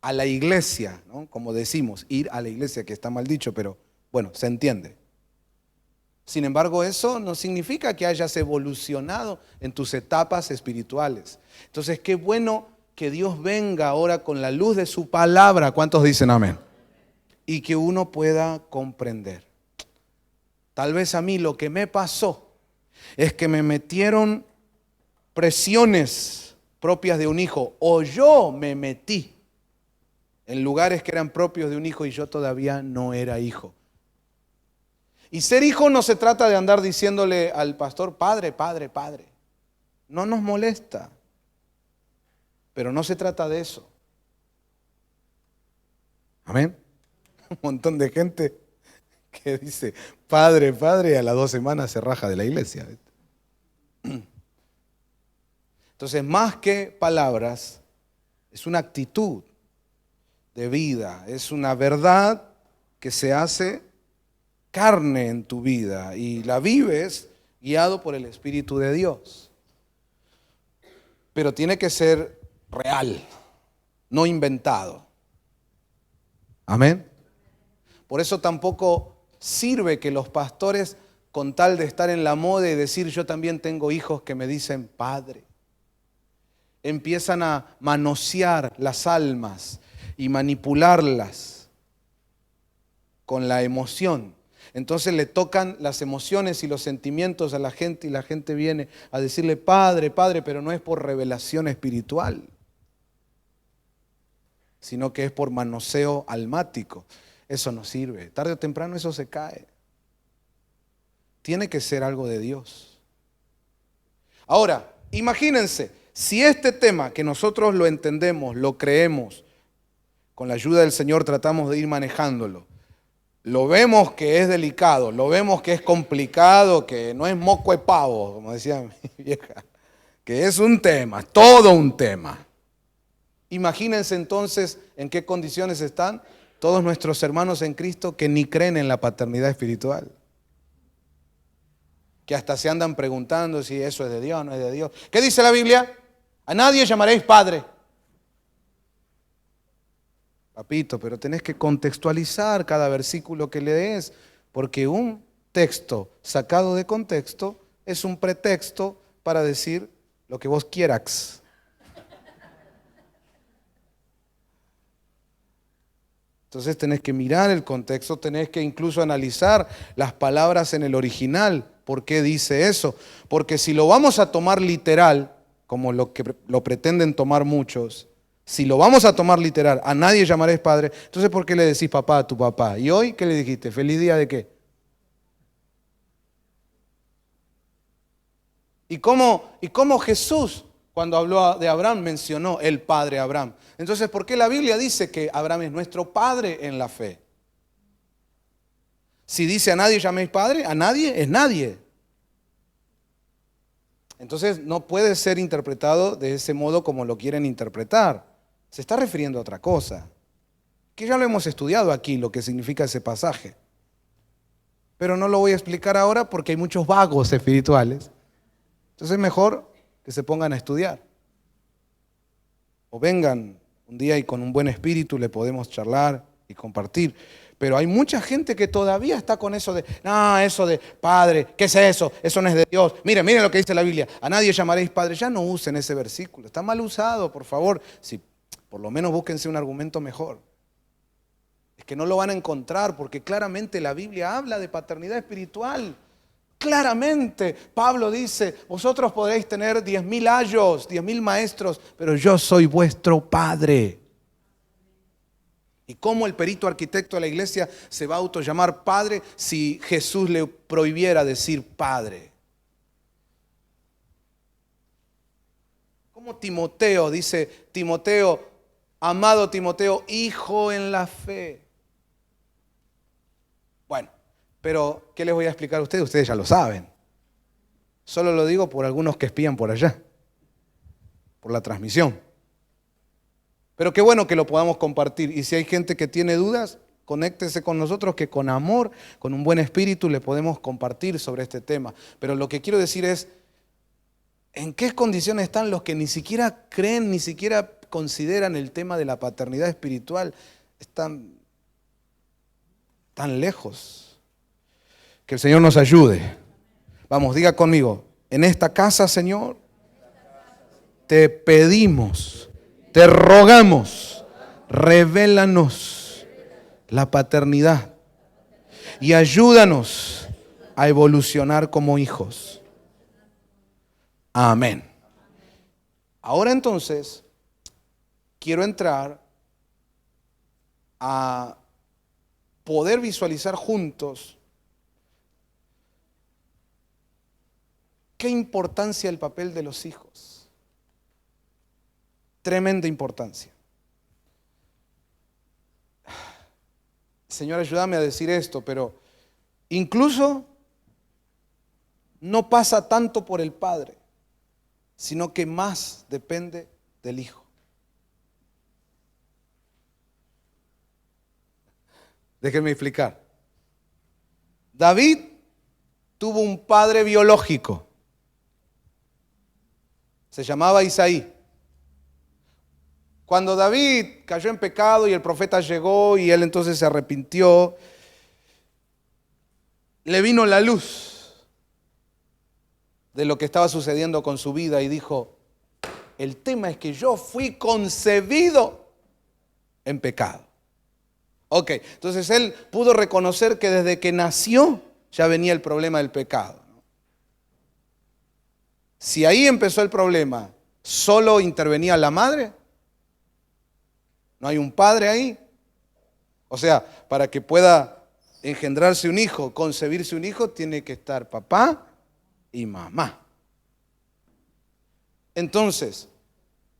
a la iglesia, ¿no? Como decimos, ir a la iglesia, que está mal dicho, pero bueno, se entiende. Sin embargo, eso no significa que hayas evolucionado en tus etapas espirituales. Entonces, qué bueno que Dios venga ahora con la luz de su palabra. ¿Cuántos dicen amén? Y que uno pueda comprender. Tal vez a mí lo que me pasó es que me metieron presiones propias de un hijo, o yo me metí en lugares que eran propios de un hijo y yo todavía no era hijo. Y ser hijo no se trata de andar diciéndole al pastor, padre, padre, padre. No nos molesta, pero no se trata de eso. Amén. Un montón de gente que dice, padre, padre, y a las 2 semanas se raja de la iglesia. Entonces, más que palabras, es una actitud de vida, es una verdad que se hace carne en tu vida y la vives guiado por el Espíritu de Dios. Pero tiene que ser real, no inventado. Amén. Por eso tampoco sirve que los pastores, con tal de estar en la moda y decir yo también tengo hijos que me dicen padre, empiezan a manosear las almas y manipularlas con la emoción. Entonces le tocan las emociones y los sentimientos a la gente y la gente viene a decirle padre, padre, pero no es por revelación espiritual, sino que es por manoseo almático. Eso no sirve. Tarde o temprano eso se cae. Tiene que ser algo de Dios. Ahora, imagínense, si este tema que nosotros lo entendemos, lo creemos, con la ayuda del Señor tratamos de ir manejándolo, lo vemos que es delicado, lo vemos que es complicado, que no es moco de pavo, como decía mi vieja, que es un tema, todo un tema. Imagínense entonces en qué condiciones están todos nuestros hermanos en Cristo que ni creen en la paternidad espiritual. Que hasta se andan preguntando si eso es de Dios o no es de Dios. ¿Qué dice la Biblia? A nadie llamaréis padre. Papito, pero tenés que contextualizar cada versículo que lees, porque un texto sacado de contexto es un pretexto para decir lo que vos quieras. Entonces tenés que mirar el contexto, tenés que incluso analizar las palabras en el original. ¿Por qué dice eso? Porque si lo vamos a tomar literal, como lo pretenden tomar muchos, si lo vamos a tomar literal, a nadie llamaréis padre, entonces ¿por qué le decís papá a tu papá? ¿Y hoy qué le dijiste? ¿Feliz día de qué? ¿Y cómo Jesús, cuando habló de Abraham, mencionó el padre Abraham? Entonces, ¿por qué la Biblia dice que Abraham es nuestro padre en la fe? Si dice a nadie llaméis padre, a nadie es nadie. Entonces no puede ser interpretado de ese modo como lo quieren interpretar. Se está refiriendo a otra cosa, que ya lo hemos estudiado aquí, lo que significa ese pasaje. Pero no lo voy a explicar ahora porque hay muchos vagos espirituales. Entonces es mejor que se pongan a estudiar. O vengan un día y con un buen espíritu le podemos charlar y compartir. Pero hay mucha gente que todavía está con eso de, no, eso de padre, ¿qué es eso? Eso no es de Dios. Miren lo que dice la Biblia, a nadie llamaréis padre. Ya no usen ese versículo, está mal usado, por favor. Si por lo menos búsquense un argumento mejor. Es que no lo van a encontrar porque claramente la Biblia habla de paternidad espiritual. Claramente, Pablo dice, vosotros podréis tener 10.000 ayos, 10.000 maestros, pero yo soy vuestro padre. ¿Y cómo el perito arquitecto de la iglesia se va a autollamar padre si Jesús le prohibiera decir padre? Como Timoteo, dice Timoteo, amado Timoteo, hijo en la fe. Bueno, pero ¿qué les voy a explicar a ustedes? Ustedes ya lo saben. Solo lo digo por algunos que espían por allá, por la transmisión. Pero qué bueno que lo podamos compartir. Y si hay gente que tiene dudas, conéctese con nosotros, que con amor, con un buen espíritu, le podemos compartir sobre este tema. Pero lo que quiero decir es, ¿en qué condiciones están los que ni siquiera creen, ni siquiera consideran el tema de la paternidad espiritual? Están tan lejos. Que el Señor nos ayude. Vamos, diga conmigo, en esta casa, Señor, te pedimos te rogamos, revélanos la paternidad y ayúdanos a evolucionar como hijos. Amén. Ahora entonces, quiero entrar a poder visualizar juntos qué importancia el papel de los hijos. Tremenda importancia. Señor, ayúdame a decir esto, pero incluso no pasa tanto por el padre, sino que más depende del hijo. Déjenme explicar. David tuvo un padre biológico. Se llamaba Isaí. Cuando David cayó en pecado y el profeta llegó y él entonces se arrepintió, le vino la luz de lo que estaba sucediendo con su vida y dijo, el tema es que yo fui concebido en pecado. Ok, entonces él pudo reconocer que desde que nació ya venía el problema del pecado. Si ahí empezó el problema, ¿solo intervenía la madre? ¿No hay un padre ahí? O sea, para que pueda engendrarse un hijo, concebirse un hijo, tiene que estar papá y mamá. Entonces,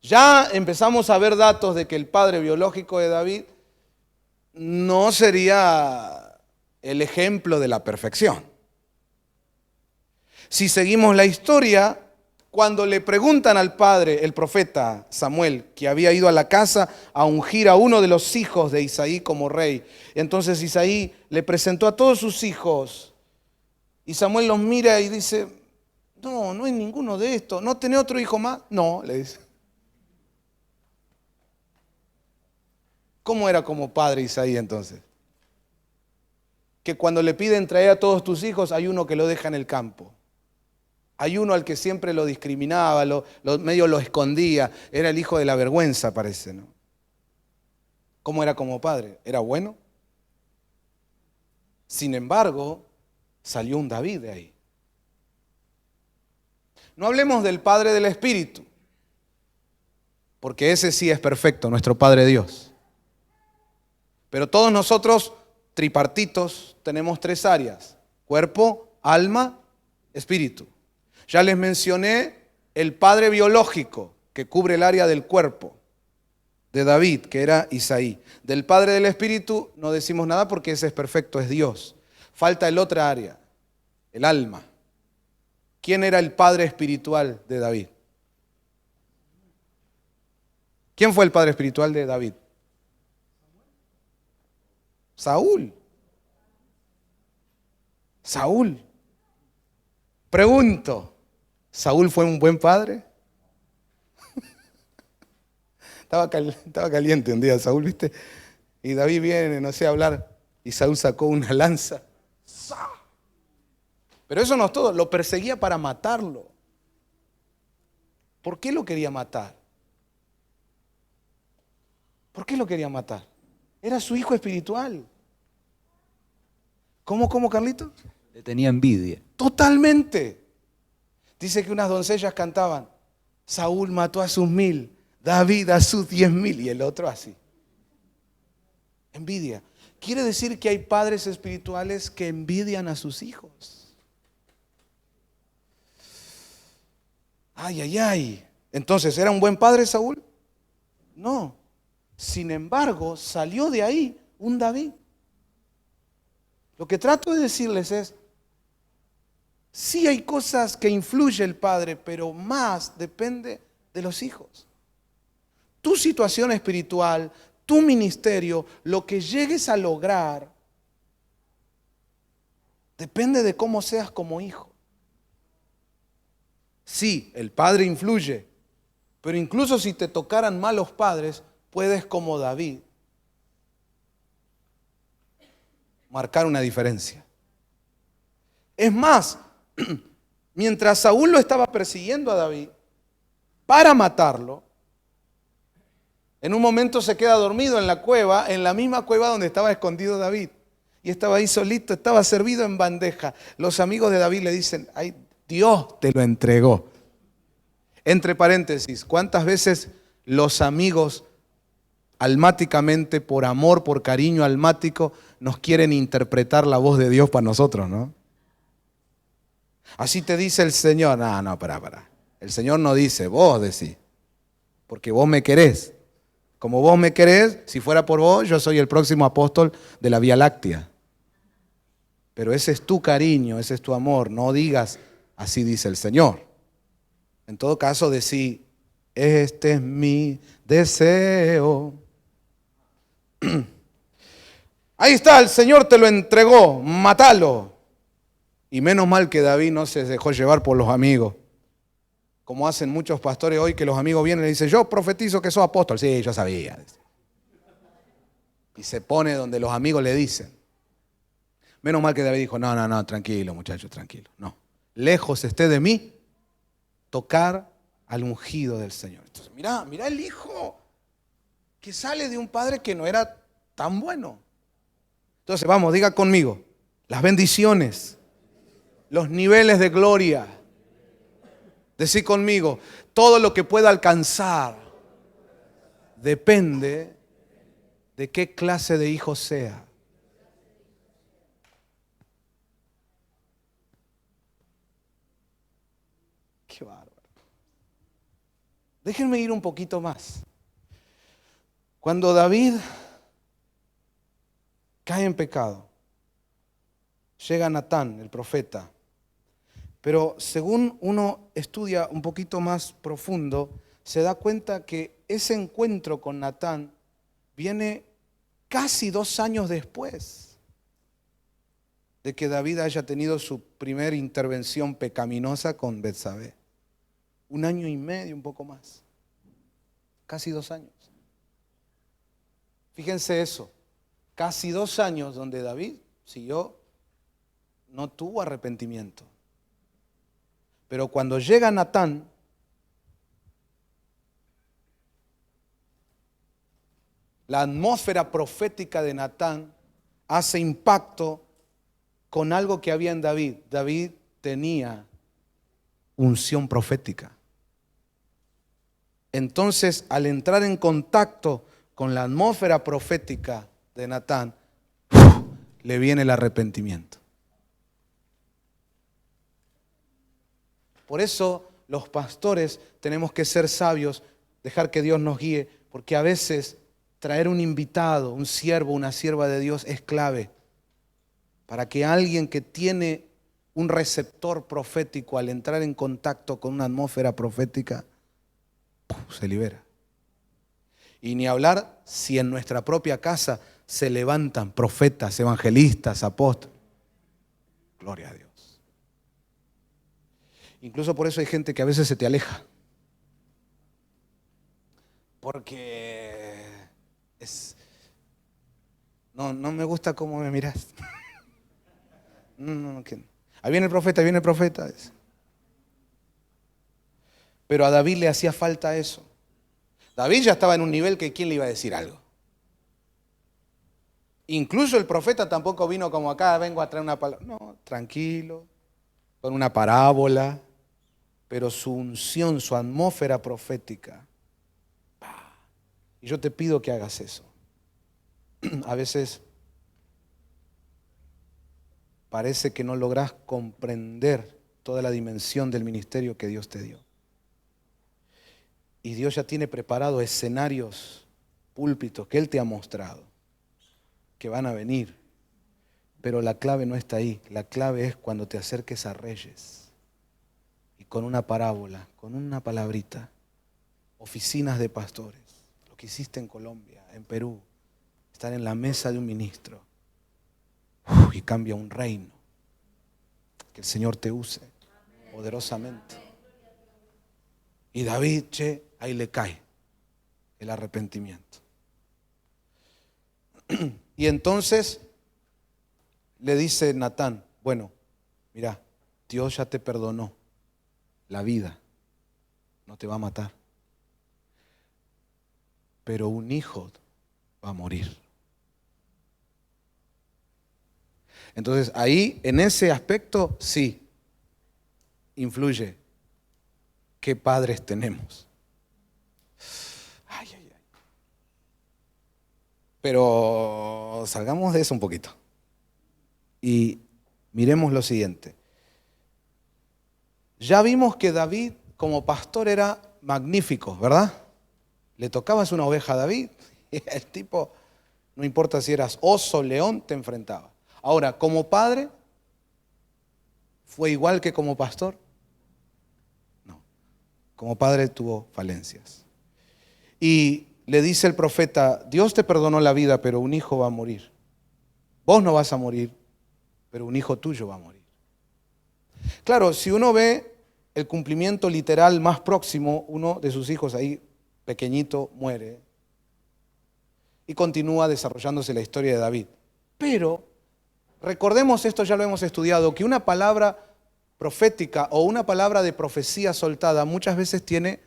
ya empezamos a ver datos de que el padre biológico de David no sería el ejemplo de la perfección. Si seguimos la historia, cuando le preguntan al padre, el profeta Samuel, que había ido a la casa a ungir a uno de los hijos de Isaí como rey, entonces Isaí le presentó a todos sus hijos y Samuel los mira y dice, no hay ninguno de estos, ¿no tenés otro hijo más? No, le dice. ¿Cómo era como padre Isaí entonces? Que cuando le piden traer a todos tus hijos, hay uno que lo deja en el campo. Hay uno al que siempre lo discriminaba, medio lo escondía. Era el hijo de la vergüenza, parece, ¿no? ¿Cómo era como padre? ¿Era bueno? Sin embargo, salió un David de ahí. No hablemos del Padre del Espíritu, porque ese sí es perfecto, nuestro Padre Dios. Pero todos nosotros, tripartitos, tenemos tres áreas: cuerpo, alma, espíritu. Ya les mencioné el padre biológico que cubre el área del cuerpo de David, que era Isaí. Del padre del espíritu no decimos nada porque ese es perfecto, es Dios. Falta el otra área, el alma. ¿Quién era el padre espiritual de David? ¿Quién fue el padre espiritual de David? Saúl. Saúl. Pregunto, ¿Saúl fue un buen padre? Estaba caliente un día Saúl, ¿viste? Y David viene, no sé, a hablar, y Saúl sacó una lanza. Pero eso no es todo, lo perseguía para matarlo. ¿Por qué lo quería matar? ¿Por qué lo quería matar? Era su hijo espiritual. ¿Cómo, Carlito? Le tenía envidia. Totalmente. Dice que unas doncellas cantaban, Saúl mató a sus 1000, David a sus 10.000, y el otro así. Envidia. Quiere decir que hay padres espirituales que envidian a sus hijos. Ay. Entonces, ¿era un buen padre Saúl? No. Sin embargo, salió de ahí un David. Lo que trato de decirles es, sí hay cosas que influye el padre, pero más depende de los hijos. Tu situación espiritual, tu ministerio, lo que llegues a lograr, depende de cómo seas como hijo. Sí, el padre influye, pero incluso si te tocaran malos padres, puedes como David marcar una diferencia. Es más, mientras Saúl lo estaba persiguiendo a David para matarlo, En un momento se queda dormido en la cueva, en la misma cueva donde estaba escondido David. Y estaba ahí solito, estaba servido en bandeja. Los amigos de David le dicen, ay, Dios te lo entregó. Entre paréntesis, ¿cuántas veces los amigos almáticamente, por amor, por cariño almático, nos quieren interpretar la voz de Dios para nosotros, ¿no? Así te dice el Señor. No, pará. El Señor no dice, vos decís, porque vos me querés. Como vos me querés, si fuera por vos, yo soy el próximo apóstol de la Vía Láctea. Pero ese es tu cariño, ese es tu amor. No digas, así dice el Señor. En todo caso, decí, este es mi deseo. Ahí está, el Señor te lo entregó, mátalo. Y menos mal que David no se dejó llevar por los amigos. Como hacen muchos pastores hoy, que los amigos vienen y dicen, yo profetizo que sos apóstol. Sí, yo sabía. Y se pone donde los amigos le dicen. Menos mal que David dijo, no, tranquilo muchachos, tranquilo. No, lejos esté de mí tocar al ungido del Señor. Entonces, mirá el hijo que sale de un padre que no era tan bueno. Entonces, vamos, diga conmigo, las bendiciones, los niveles de gloria. Decí conmigo, todo lo que pueda alcanzar depende de qué clase de hijo sea. Qué bárbaro. Déjenme ir un poquito más. Cuando David cae en pecado, llega Natán, el profeta. Pero según uno estudia un poquito más profundo, se da cuenta que ese encuentro con Natán viene casi 2 años después de que David haya tenido su primera intervención pecaminosa con Betsabé. 1 año y medio, un poco más. Casi 2 años. Fíjense eso. Casi 2 años donde David no tuvo arrepentimiento. Pero cuando llega Natán, la atmósfera profética de Natán hace impacto con algo que había en David. David tenía unción profética. Entonces, al entrar en contacto con la atmósfera profética de Natán, le viene el arrepentimiento. Por eso los pastores tenemos que ser sabios, dejar que Dios nos guíe, porque a veces traer un invitado, un siervo, una sierva de Dios es clave para que alguien que tiene un receptor profético al entrar en contacto con una atmósfera profética, se libera. Y ni hablar si en nuestra propia casa se levantan profetas, evangelistas, apóstoles. Gloria a Dios. Incluso por eso hay gente que a veces se te aleja. Porque no me gusta cómo me miras. No. Ahí viene el profeta. Pero a David le hacía falta eso. David ya estaba en un nivel que ¿quién le iba a decir algo? Incluso el profeta tampoco vino como acá, vengo a traer una palabra. No, tranquilo, con una parábola. Pero su unción, su atmósfera profética. Y yo te pido que hagas eso. A veces parece que no lográs comprender toda la dimensión del ministerio que Dios te dio. Y Dios ya tiene preparado escenarios, púlpitos que Él te ha mostrado, que van a venir. Pero la clave no está ahí. La clave es cuando te acerques a reyes. Y con una parábola, con una palabrita, oficinas de pastores, lo que hiciste en Colombia, en Perú, estar en la mesa de un ministro y cambia un reino. Que el Señor te use poderosamente. Y David, ahí le cae el arrepentimiento. Y entonces le dice Natán, bueno, mira, Dios ya te perdonó la vida, no te va a matar. pero un hijo va a morir. Entonces ahí, en ese aspecto, sí, influye qué padres tenemos. Ay, ay, ay. Pero salgamos de eso un poquito y miremos lo siguiente. Ya vimos que David como pastor era magnífico, ¿verdad? Le tocabas una oveja a David, y el tipo, no importa si eras oso, león, te enfrentaba. Ahora, como padre, ¿fue igual que como pastor? No. Como padre tuvo falencias. Y le dice el profeta, Dios te perdonó la vida, pero un hijo va a morir. Vos no vas a morir, pero un hijo tuyo va a morir. Claro, si uno ve el cumplimiento literal más próximo, uno de sus hijos ahí, pequeñito, muere. Y continúa desarrollándose la historia de David. Pero recordemos, esto ya lo hemos estudiado, que una palabra profética o una palabra de profecía soltada muchas veces tiene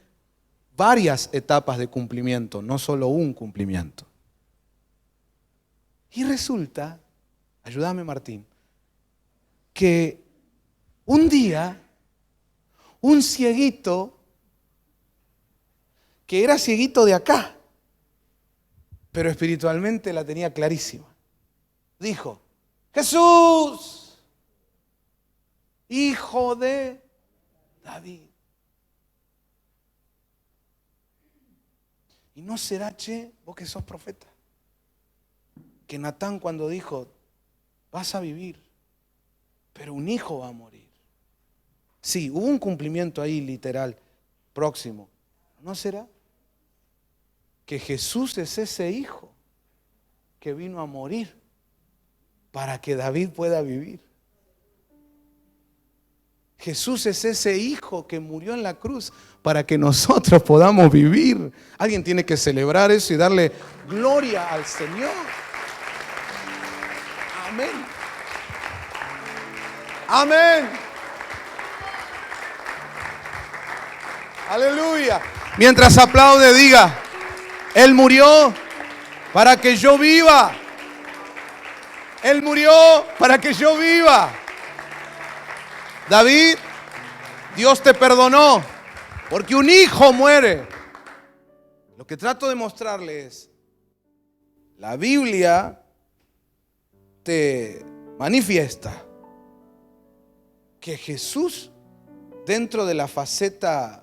varias etapas de cumplimiento, no solo un cumplimiento. Y resulta, ayúdame Martín, que un día un cieguito, que era cieguito de acá, pero espiritualmente la tenía clarísima, dijo, Jesús, hijo de David. ¿Y no será, vos que sos profeta, que Natán cuando dijo, vas a vivir, pero un hijo va a morir? Sí, hubo un cumplimiento ahí literal, próximo. ¿No será que Jesús es ese hijo que vino a morir para que David pueda vivir? Jesús es ese hijo que murió en la cruz para que nosotros podamos vivir. Alguien tiene que celebrar eso y darle gloria al Señor. Amén. Amén. Aleluya. Mientras aplaude, diga, Él murió para que yo viva. Él murió para que yo viva. David, Dios te perdonó porque un hijo muere. Lo que trato de mostrarles es, la Biblia te manifiesta que Jesús, dentro de la faceta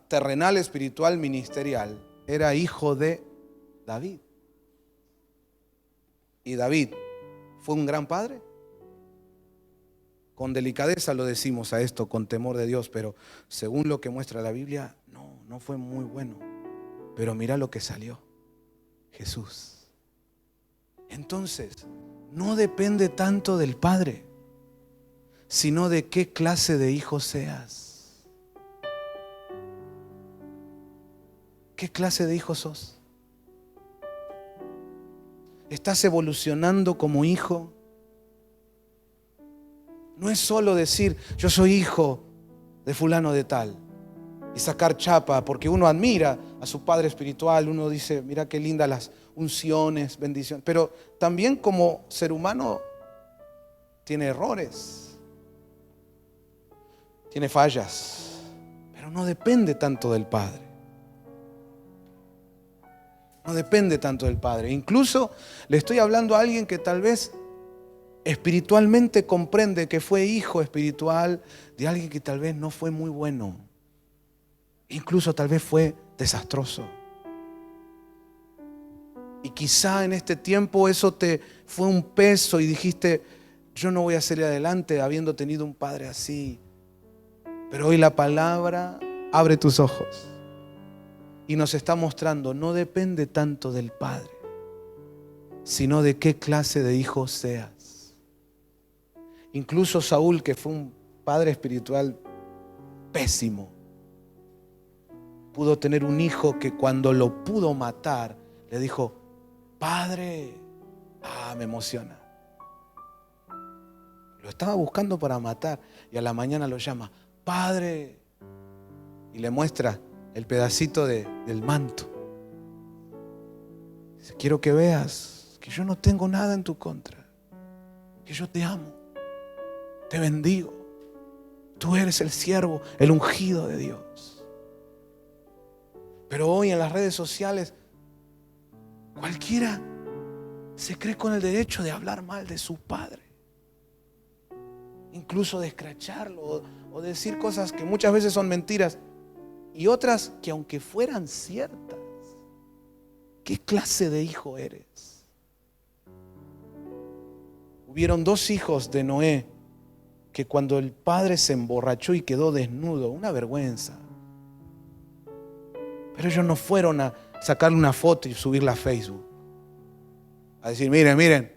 terrenal, espiritual, ministerial, era hijo de David. ¿Y David fue un gran padre? Con delicadeza lo decimos a esto, con temor de Dios, pero según lo que muestra la Biblia, no fue muy bueno. Pero mira lo que salió, Jesús. Entonces, no depende tanto del padre, sino de qué clase de hijo seas. ¿Qué clase de hijo sos? ¿Estás evolucionando como hijo? No es solo decir, yo soy hijo de fulano de tal, y sacar chapa, porque uno admira a su padre espiritual, uno dice, mira qué lindas las unciones, bendiciones, pero también como ser humano tiene errores, tiene fallas, pero no depende tanto del padre. No depende tanto del padre. Incluso le estoy hablando a alguien que tal vez espiritualmente comprende que fue hijo espiritual de alguien que tal vez no fue muy bueno. Incluso tal vez fue desastroso. Y quizá en este tiempo eso te fue un peso y dijiste, yo no voy a salir adelante habiendo tenido un padre así. Pero hoy la palabra abre tus ojos y nos está mostrando, no depende tanto del padre, sino de qué clase de hijo seas. Incluso Saúl, que fue un padre espiritual pésimo, pudo tener un hijo que cuando lo pudo matar, le dijo, Padre. Me emociona. Lo estaba buscando para matar y a la mañana lo llama, Padre. Y le muestra el pedacito del manto. Dice, quiero que veas que yo no tengo nada en tu contra, que yo te amo, te bendigo. Tú eres el siervo, el ungido de Dios. Pero hoy en las redes sociales, cualquiera se cree con el derecho de hablar mal de su padre, incluso de escracharlo o decir cosas que muchas veces son mentiras y otras que aunque fueran ciertas. ¿Qué clase de hijo eres? Hubieron 2 hijos de Noé que cuando el padre se emborrachó y quedó desnudo, una vergüenza. Pero ellos no fueron a sacarle una foto y subirla a Facebook. A decir, miren,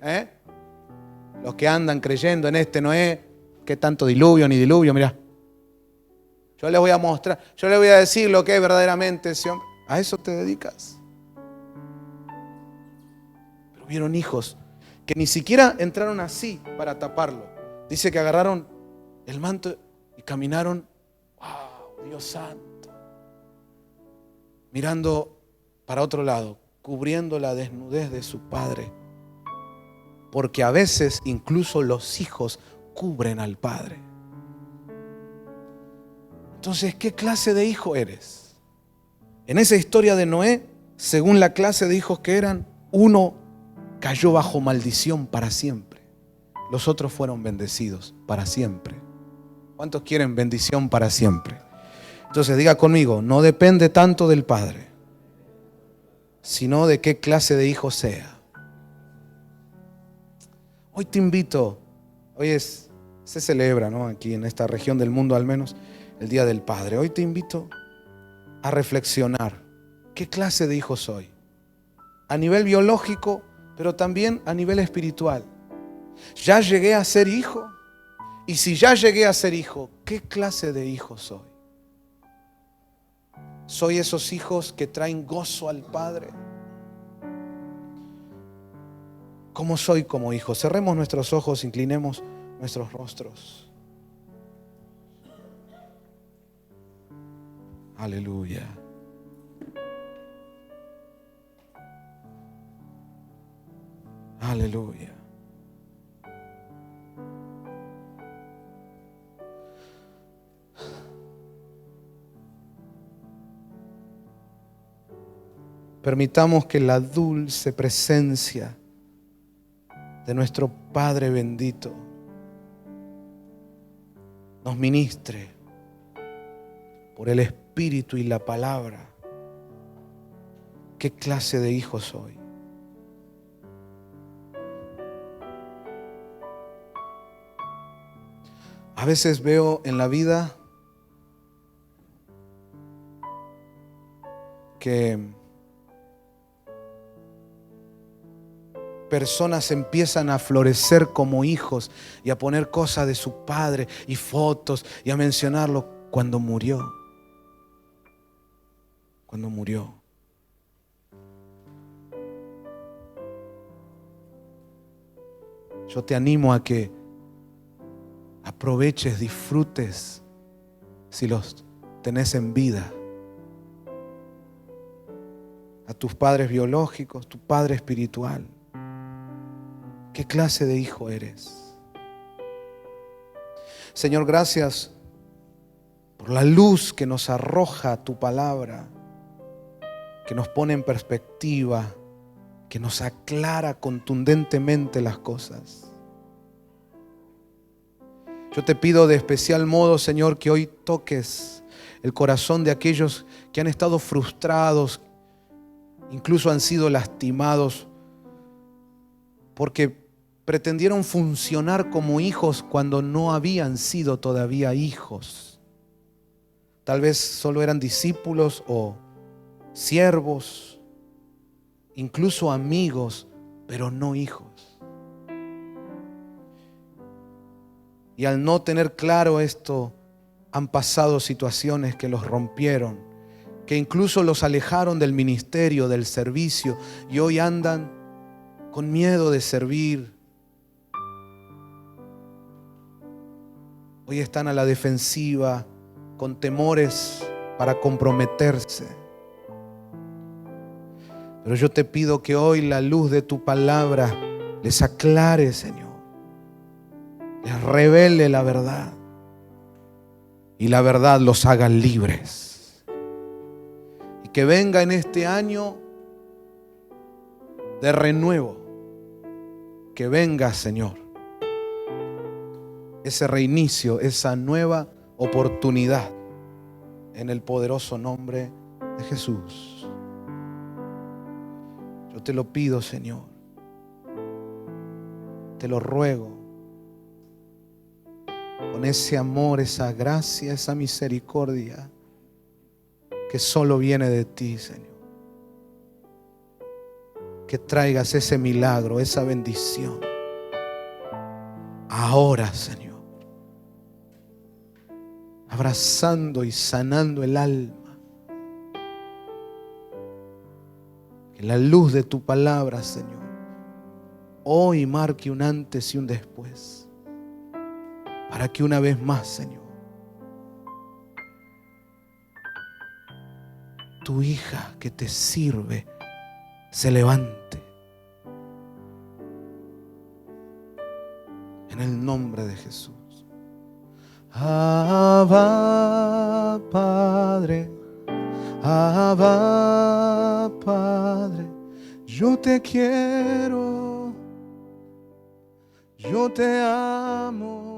los que andan creyendo en este Noé, qué tanto diluvio ni diluvio, mirá. Yo les voy a mostrar, yo les voy a decir lo que es verdaderamente ese hombre. ¿A eso te dedicas? Pero hubieron hijos que ni siquiera entraron así para taparlo. Dice que agarraron el manto y caminaron, wow, Dios santo, mirando para otro lado, cubriendo la desnudez de su padre. Porque a veces incluso los hijos cubren al padre. Entonces, ¿qué clase de hijo eres? En esa historia de Noé, según la clase de hijos que eran, uno cayó bajo maldición para siempre. Los otros fueron bendecidos para siempre. ¿Cuántos quieren bendición para siempre? Entonces diga conmigo, no depende tanto del padre, sino de qué clase de hijo sea. Hoy te invito, se celebra, ¿no?, aquí en esta región del mundo al menos, el Día del Padre. Hoy te invito a reflexionar, ¿qué clase de hijo soy? A nivel biológico, pero también a nivel espiritual. ¿Ya llegué a ser hijo? Y si ya llegué a ser hijo, ¿qué clase de hijo soy? ¿Soy esos hijos que traen gozo al Padre? ¿Cómo soy como hijo? Cerremos nuestros ojos, inclinemos nuestros rostros. Aleluya. Aleluya. Permitamos que la dulce presencia de nuestro Padre bendito nos ministre por el Espíritu y la palabra. ¿Qué clase de hijo soy? A veces veo en la vida que personas empiezan a florecer como hijos y a poner cosas de su padre y fotos y a mencionarlo cuando murió. Cuando murió. Yo te animo a que aproveches, disfrutes si los tenés en vida. A tus padres biológicos, tu padre espiritual. ¿Qué clase de hijo eres? Señor, gracias por la luz que nos arroja tu palabra, que nos pone en perspectiva, que nos aclara contundentemente las cosas. Yo te pido de especial modo, Señor, que hoy toques el corazón de aquellos que han estado frustrados, incluso han sido lastimados, porque pretendieron funcionar como hijos cuando no habían sido todavía hijos. Tal vez solo eran discípulos o siervos, incluso amigos, pero no hijos. Y al no tener claro esto, han pasado situaciones que los rompieron, que incluso los alejaron del ministerio, del servicio, y hoy andan con miedo de servir. Hoy están a la defensiva, con temores para comprometerse. Pero yo te pido que hoy la luz de tu palabra les aclare, Señor. Les revele la verdad. Y la verdad los haga libres. Y que venga en este año de renuevo. Que venga, Señor, ese reinicio, esa nueva oportunidad. En el poderoso nombre de Jesús. Yo te lo pido, Señor. Te lo ruego. Con ese amor, esa gracia, esa misericordia que solo viene de ti, Señor. Que traigas ese milagro, esa bendición. Ahora, Señor. Abrazando y sanando el alma. Que la luz de tu palabra, Señor, hoy marque un antes y un después. Para que una vez más, Señor, tu hija que te sirve se levante. En el nombre de Jesús. Abba, Padre, Abba, Padre, yo te quiero, yo te amo.